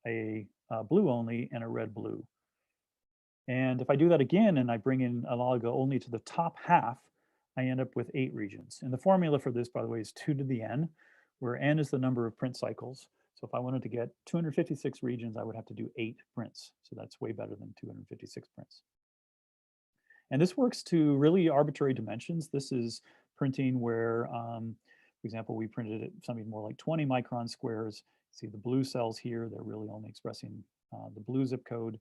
a blue only, and a red blue. And if I do that again and I bring in an oligo only to the top half, I end up with 8 regions. And the formula for this, by the way, is 2 to the n, where n is the number of print cycles. So if I wanted to get 256 regions, I would have to do 8 prints. So that's way better than 256 prints. And this works to really arbitrary dimensions. This is printing where, for example, we printed it something more like 20 micron squares. See the blue cells here, they're really only expressing the blue zip code.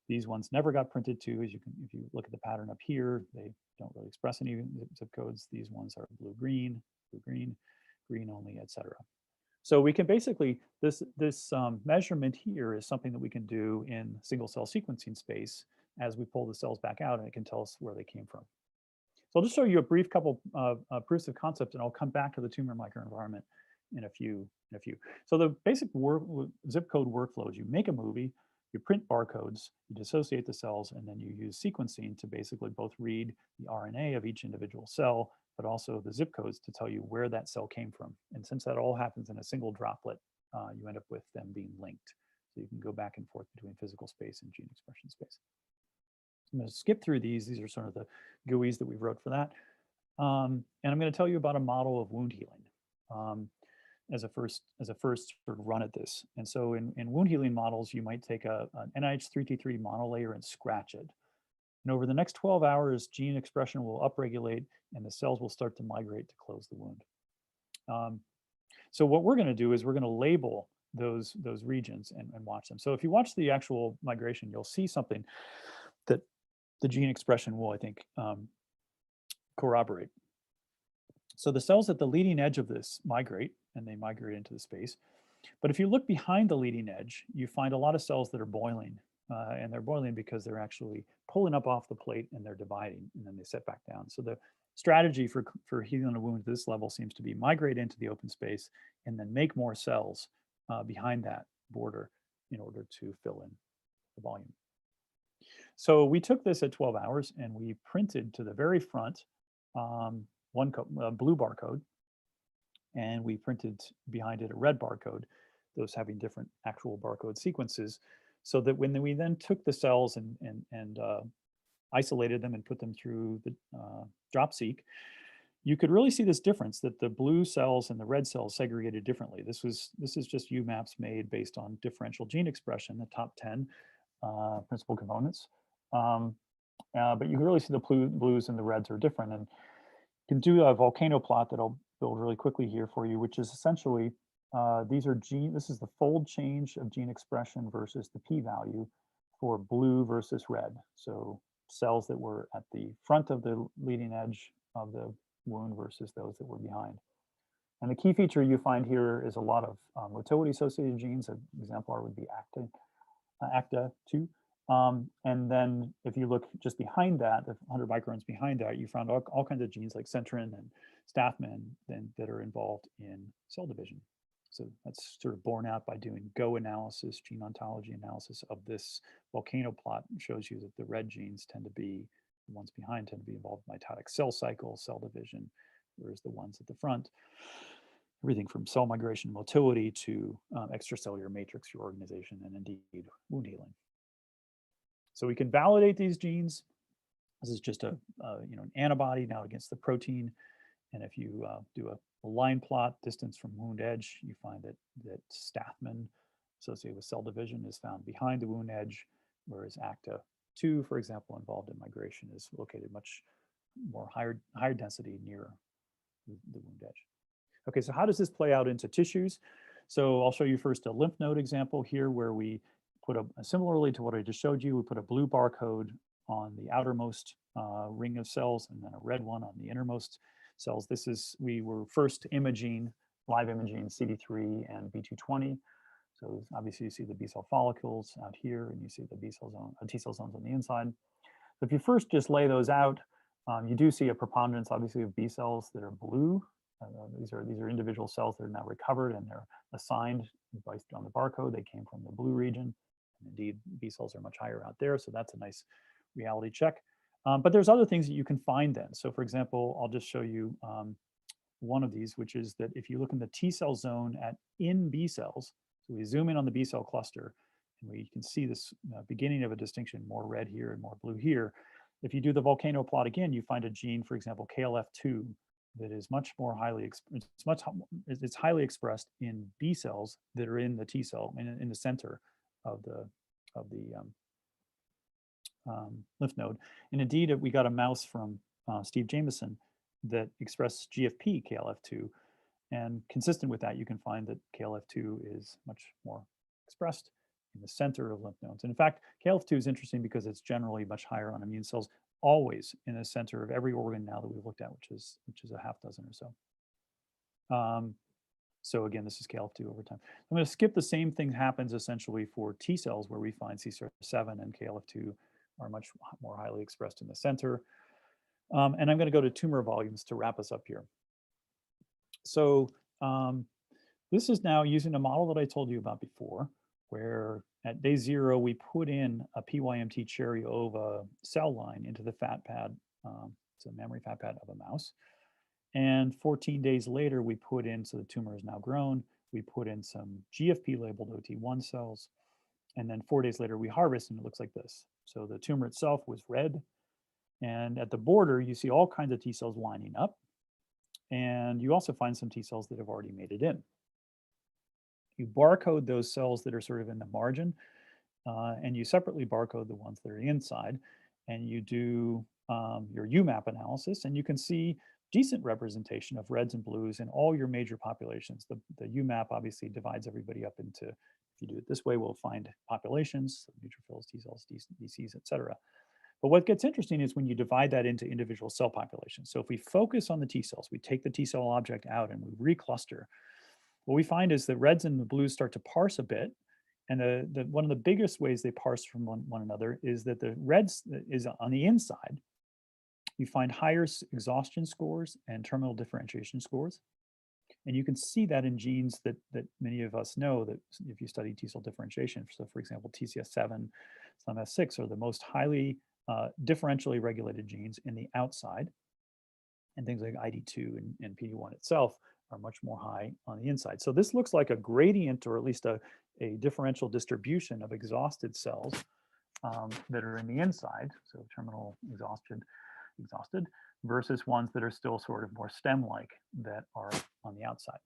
These ones never got printed to, as you can, if you look at the pattern up here, they don't really express any zip codes. These ones are blue-green, blue-green, green only, etc. So we can basically, this measurement here is something that we can do in single cell sequencing space as we pull the cells back out, and it can tell us where they came from. So I'll just show you a brief couple of proofs of concept, and I'll come back to the tumor microenvironment in a few. So the basic zip code workflow is you make a movie, you print barcodes, you dissociate the cells, and then you use sequencing to basically both read the RNA of each individual cell, but also the zip codes to tell you where that cell came from. And since that all happens in a single droplet, you end up with them being linked. So you can go back and forth between physical space and gene expression space. I'm going to skip through these. These are sort of the GUIs that we wrote for that. And I'm going to tell you about a model of wound healing as a first sort of run at this. And so in wound healing models, you might take an NIH3T3 monolayer and scratch it. And over the next 12 hours, gene expression will upregulate and the cells will start to migrate to close the wound. So what we're going to do is we're going to label those regions and watch them. So if you watch the actual migration, you'll see something that the gene expression will, I think, corroborate. So the cells at the leading edge of this migrate, and they migrate into the space. But if you look behind the leading edge, you find a lot of cells that are boiling. And they're boiling because they're actually pulling up off the plate and they're dividing, and then they set back down. So the strategy for healing a wound at this level seems to be migrate into the open space and then make more cells behind that border in order to fill in the volume. So we took this at 12 hours and we printed to the very front one blue barcode, and we printed behind it a red barcode, those having different actual barcode sequences, so that when we then took the cells and isolated them and put them through the DropSeq, you could really see this difference that the blue cells and the red cells segregated differently. This is just UMaps made based on differential gene expression, the top 10 principal components. But you can really see the blues and the reds are different. And you can do a volcano plot that I'll build really quickly here for you, which is essentially, this is the fold change of gene expression versus the p-value for blue versus red. So cells that were at the front of the leading edge of the wound versus those that were behind. And the key feature you find here is a lot of motility-associated genes. An exemplar would be ACTA2. And then if you look just behind that, the 100 microns behind that, you found all kinds of genes like centrin and stathmin that are involved in cell division. So that's sort of borne out by doing GO analysis, gene ontology analysis of this volcano plot. It shows you that the red genes tend to be, the ones behind tend to be involved in mitotic cell cycle, cell division, whereas the ones at the front, everything from cell migration motility to extracellular matrix reorganization and indeed wound healing. So we can validate these genes. This is just an antibody now against the protein. And if you do a line plot distance from wound edge, you find that stathmin associated with cell division is found behind the wound edge, whereas ACTA2, for example, involved in migration is located much more higher density near the wound edge. Okay, so how does this play out into tissues? So I'll show you first a lymph node example here where we put similarly to what I just showed you, we put a blue barcode on the outermost ring of cells and then a red one on the innermost cells. We were first live imaging CD3 and B220. So obviously you see the B cell follicles out here and you see the T cell zones on the inside. So if you first just lay those out, you do see a preponderance obviously of B cells that are blue. These are individual cells that are now recovered and they're assigned based on the barcode. They came from the blue region. And indeed, B cells are much higher out there. So that's a nice reality check. But there's other things that you can find then. So for example, I'll just show you one of these, which is that if you look in the T cell zone in B cells, so we zoom in on the B cell cluster, and we can see this beginning of a distinction, more red here and more blue here. If you do the volcano plot again, you find a gene, for example, KLF2, that is much more it's highly expressed in B cells that are in the T cell, in the center of the lymph node. And indeed, we got a mouse from Steve Jameson that expressed GFP KLF2. And consistent with that, you can find that KLF2 is much more expressed in the center of lymph nodes. And in fact, KLF2 is interesting because it's generally much higher on immune cells, always in the center of every organ now that we've looked at, which is a half dozen or so. So again, this is KLF2 over time. I'm going to skip the same thing happens essentially for T cells where we find CCR7 and KLF2 are much more highly expressed in the center. And I'm going to go to tumor volumes to wrap us up here. So this is now using a model that I told you about before, where at day 0, we put in a PYMT cherry ova cell line into the fat pad, it's a memory fat pad of a mouse. And 14 days later, we put in, so the tumor is now grown, we put in some GFP labeled OT1 cells. And then 4 days later, we harvest and it looks like this. So the tumor itself was red. And at the border, you see all kinds of T cells lining up. And you also find some T cells that have already made it in. You barcode those cells that are sort of in the margin, and you separately barcode the ones that are inside, and you do your UMAP analysis, and you can see decent representation of reds and blues in all your major populations. The UMAP obviously divides everybody up into, if you do it this way, we'll find populations, so neutrophils, T cells, DCs, et cetera. But what gets interesting is when you divide that into individual cell populations. So if we focus on the T cells, we take the T cell object out and we recluster, what we find is the reds and the blues start to parse a bit. And one of the biggest ways they parse from one another is that the reds is on the inside. You find higher exhaustion scores and terminal differentiation scores. And you can see that in genes that many of us know that if you study T cell differentiation, so for example, TCS7, some S6 are the most highly differentially regulated genes in the outside. And things like ID2 and PD1 itself are much more high on the inside. So this looks like a gradient, or at least a differential distribution of exhausted cells that are in the inside, so terminal exhausted, versus ones that are still sort of more stem-like that are on the outside.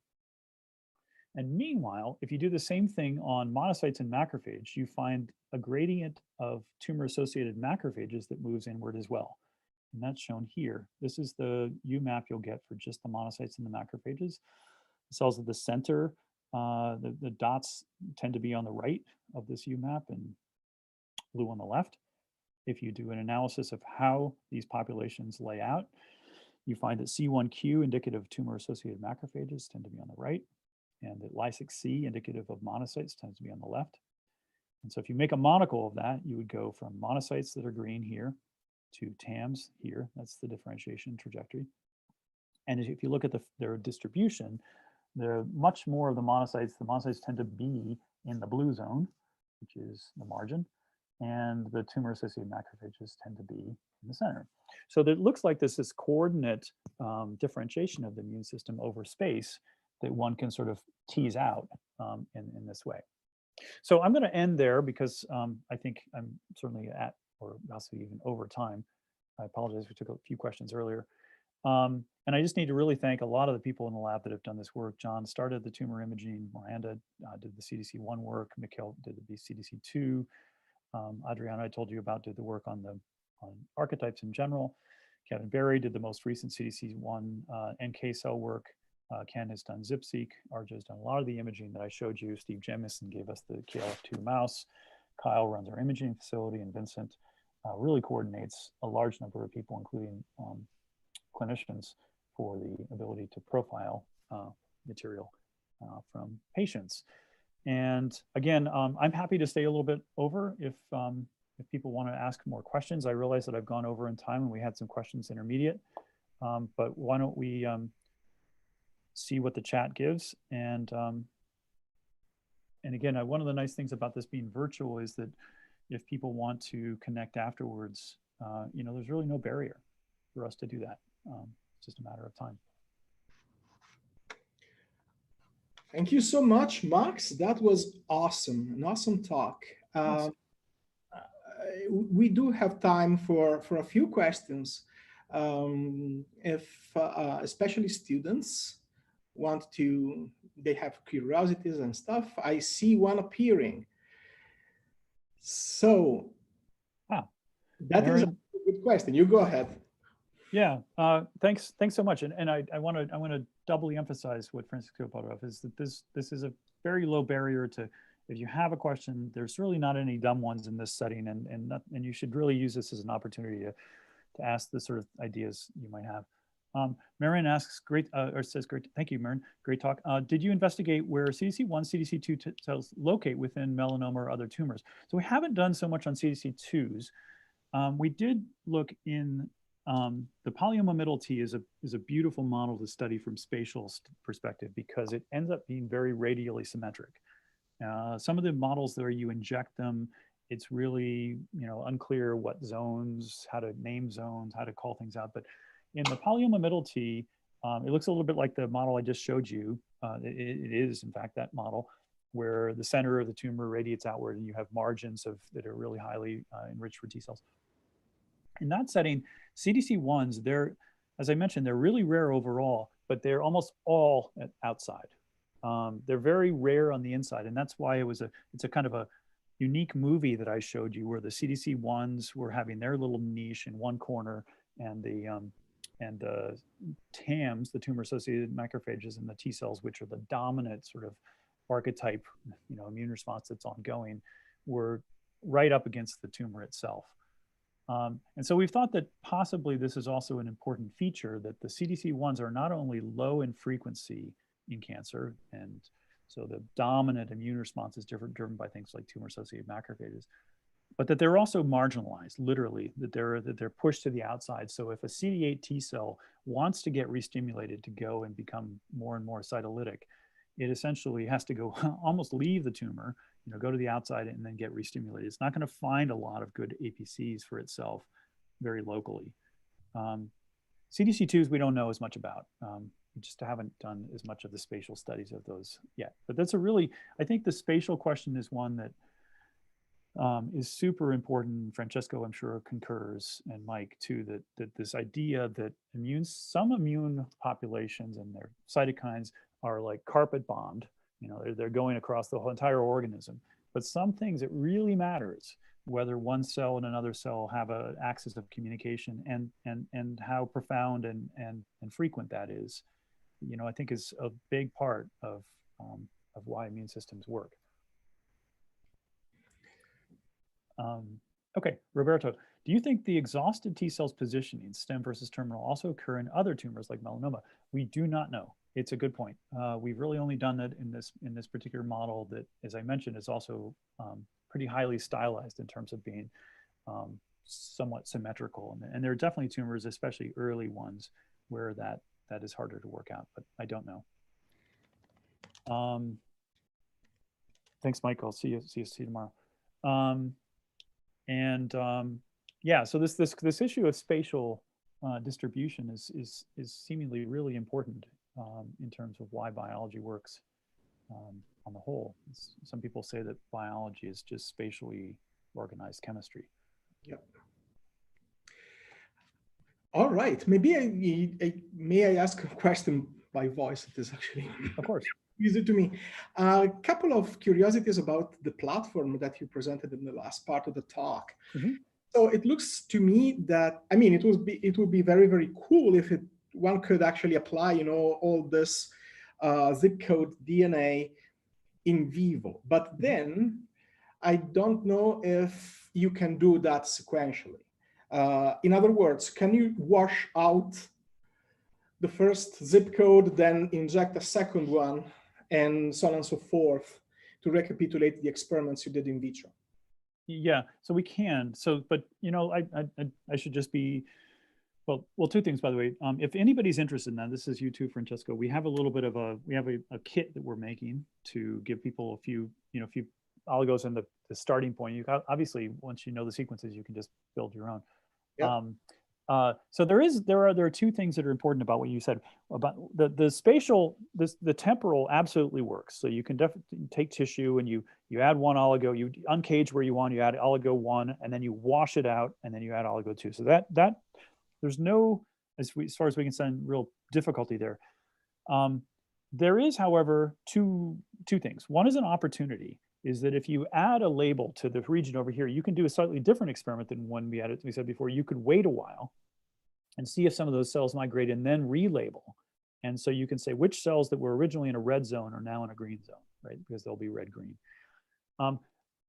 And meanwhile, if you do the same thing on monocytes and macrophage, you find a gradient of tumor-associated macrophages that moves inward as well. And that's shown here. This is the UMAP you'll get for just the monocytes and the macrophages. The cells at the center, the dots tend to be on the right of this UMAP and blue on the left. If you do an analysis of how these populations lay out, You find that C1q, indicative of tumor-associated macrophages, tend to be on the right, and that Lysix-C, indicative of monocytes, tends to be on the left. And so if you make a monocle of that, you would go from monocytes that are green here to TAMs here. That's the differentiation trajectory. And if you look at their distribution, there are much more of the monocytes. The monocytes tend to be in the blue zone, which is the margin, and the tumor-associated macrophages tend to be in the center. So it looks like this is coordinate differentiation of the immune system over space that one can sort of tease out in this way. So I'm going to end there because I think I'm certainly at, or also even over time. I apologize, we took a few questions earlier. And I just need to really thank a lot of the people in the lab that have done this work. John started the tumor imaging, Miranda did the CDC1 work, Mikhail did the CDC2, Adriana, I told you about, did the work on archetypes in general. Kevin Berry did the most recent CDC1 NK cell work. Ken has done ZipSeq. Arjo has done a lot of the imaging that I showed you. Steve Jemison gave us the KLF2 mouse. Kyle runs our imaging facility, and Vincent really coordinates a large number of people, including clinicians, for the ability to profile material from patients. And again, I'm happy to stay a little bit over if people want to ask more questions. I realize that I've gone over in time and we had some questions intermediate, but why don't we see what the chat gives. And again, one of the nice things about this being virtual is that if people want to connect afterwards, you know, there's really no barrier for us to do that. It's just a matter of time. Thank you so much, Max. That was awesome, an awesome talk. We do have time for a few questions. If especially students want to, they have curiosities and stuff. I see one appearing. So that is a good question. You go ahead. Yeah, thanks so much. And I want to doubly emphasize what Francisco brought up, is that this is a very low barrier to, if you have a question, there's really not any dumb ones in this setting, and you should really use this as an opportunity to ask the sort of ideas you might have. Marion asks, says, great, thank you, Marion, great talk. Did you investigate where CDC1, CDC2 cells locate within melanoma or other tumors? So we haven't done so much on CDC2s. We did look in the polyoma middle T is a beautiful model to study from spatial perspective because it ends up being very radially symmetric. Some of the models where you inject them, it's really unclear what zones, how to name zones, how to call things out. But in the polyoma middle T, it looks a little bit like the model I just showed you. It is, in fact, that model where the center of the tumor radiates outward and you have margins that are really highly enriched for T cells. In that setting, CDC1s, as I mentioned, they're really rare overall, but they're almost all outside. They're very rare on the inside, and that's why it's a kind of a unique movie that I showed you where the CDC1s were having their little niche in one corner, and the TAMs, the tumor-associated macrophages, and the T cells, which are the dominant sort of archetype, immune response that's ongoing, were right up against the tumor itself. And so we've thought that possibly this is also an important feature, that the CDC1s are not only low in frequency in cancer, and so the dominant immune response is driven by things like tumor-associated macrophages, but that they're also marginalized, literally, that they're pushed to the outside. So if a CD8 T cell wants to get restimulated to go and become more and more cytolytic, it essentially has to go almost leave the tumor, go to the outside and then get restimulated. It's not going to find a lot of good APCs for itself very locally. CDC2s we don't know as much about. We just haven't done as much of the spatial studies of those yet. But that's I think the spatial question is one that is super important. Francesco, I'm sure, concurs, and Mike too, that this idea that some immune populations and their cytokines are like carpet bombed. They're going across the whole entire organism. But some things, it really matters whether one cell and another cell have an axis of communication, and how profound and frequent that is. I think is a big part of why immune systems work. Okay, Roberto, Do you think the exhausted T cells positioning, stem versus terminal, also occur in other tumors like melanoma? We do not know. It's a good point. We've really only done that in this particular model that, as I mentioned, is also pretty highly stylized in terms of being somewhat symmetrical. And there are definitely tumors, especially early ones, where that is harder to work out, but I don't know. Thanks, Mike. I'll see you tomorrow. Yeah, so this issue of spatial distribution is seemingly really important in terms of why biology works on the whole. Some people say that biology is just spatially organized chemistry. Yep. All right. Maybe may I ask a question by voice? It is actually of course easy to me. A couple of curiosities about the platform that you presented in the last part of the talk. Mm-hmm. So it looks to me that, I mean, it would be very, very cool if one could actually apply, you know, all this zip code DNA in vivo. But then I don't know if you can do that sequentially. In other words, can you wash out the first zip code, then inject a second one, and so on and so forth to recapitulate the experiments you did in vitro? Yeah, so we can. So, but you know, I should just be, well, two things, by the way. If anybody's interested in that, this is you too, Francesco. We have a little bit of a kit that we're making to give people a few oligos in the starting point. You obviously, once you know the sequences, you can just build your own. Yep. So there are two things that are important about what you said about the spatial. The temporal absolutely works. So you can definitely take tissue and you add one oligo, you uncage where you want, you add oligo 1, and then you wash it out, and then you add oligo 2. So that there's no, as far as we can send, real difficulty there. There is, however, two things. One is an opportunity. Is that if you add a label to the region over here, you can do a slightly different experiment than one we said before. You could wait a while and see if some of those cells migrate and then relabel. And so you can say which cells that were originally in a red zone are now in a green zone, right? Because they'll be red-green.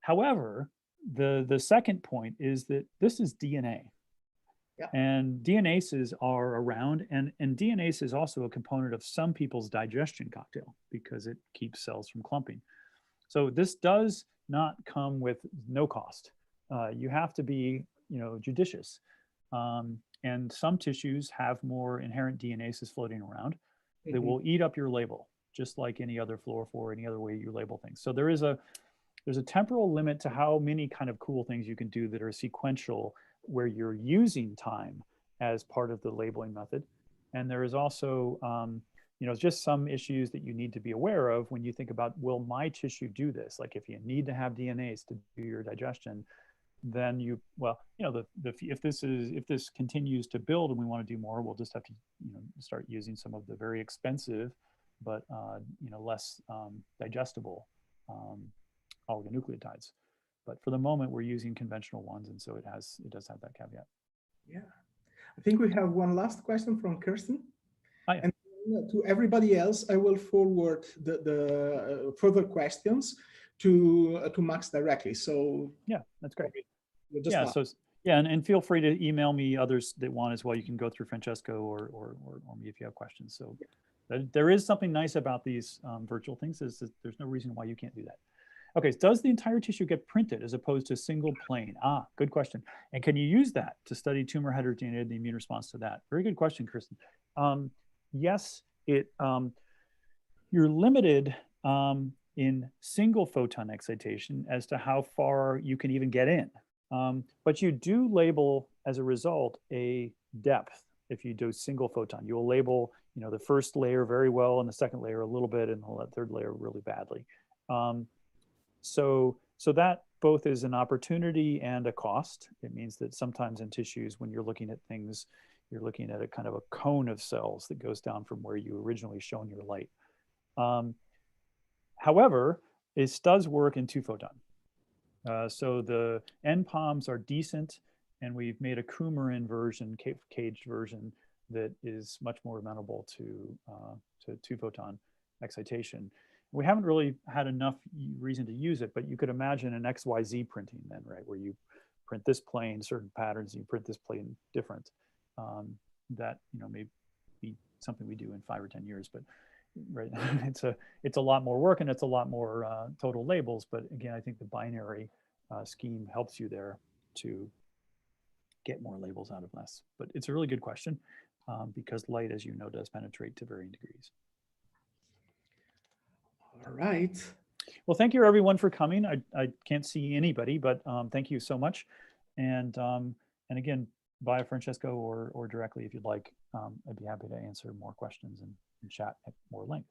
However, the second point is that this is DNA. Yeah. And DNases are around, and DNase is also a component of some people's digestion cocktail because it keeps cells from clumping. So this does not come with no cost. You have to be, judicious. And some tissues have more inherent DNases floating around that will eat up your label, just like any other fluorophore, any other way you label things. So there's a temporal limit to how many kind of cool things you can do that are sequential, where you're using time as part of the labeling method. And there is also, just some issues that you need to be aware of when you think about, will my tissue do this? Like if you need to have DNase to do your digestion, then if this continues to build and we want to do more, we'll just have to, start using some of the very expensive, but, less digestible oligonucleotides. But for the moment, we're using conventional ones. And so it does have that caveat. Yeah. I think we have one last question from Kirsten. Hi. And to everybody else, I will forward the further questions to Max directly. So yeah, that's great. Yeah, and feel free to email me others that want as well. You can go through Francesco or me if you have questions. So there is something nice about these virtual things, is that there's no reason why you can't do that. Okay, does the entire tissue get printed as opposed to a single plane? Good question. And can you use that to study tumor heterogeneity and the immune response to that? Very good question, Kristen. Yes, you're limited in single photon excitation as to how far you can even get in. But you do label, as a result, a depth. If you do single photon, you'll label, the first layer very well and the second layer a little bit and the third layer really badly. So that both is an opportunity and a cost. It means that sometimes in tissues, when you're looking at things, you're looking at a kind of a cone of cells that goes down from where you originally shown your light. However, it does work in 2 photon. So the NPOMs are decent, and we've made a coumarin version, caged version, that is much more amenable to 2 photon excitation. We haven't really had enough reason to use it, but you could imagine an XYZ printing then, right? Where you print this plane, certain patterns, you print this plane different. That, you know, may be something we do in 5 or 10 years, but right, it's a lot more work and it's a lot more total labels. But again, I think the binary scheme helps you there to get more labels out of less. But it's a really good question because light, as you know, does penetrate to varying degrees. All right. Well, thank you everyone for coming. I can't see anybody, but thank you so much. And again, via Francesco or directly if you'd like, I'd be happy to answer more questions and chat at more length.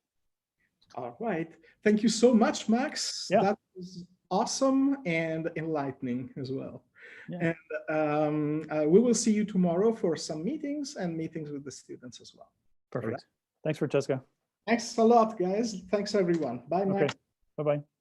All right. Thank you so much, Max. Yeah. That was awesome and enlightening as well. Yeah. And we will see you tomorrow for some meetings with the students as well. Perfect. Right. Thanks, Francesco. Thanks a lot, guys. Thanks, everyone. Bye, Max. Okay. Bye-bye.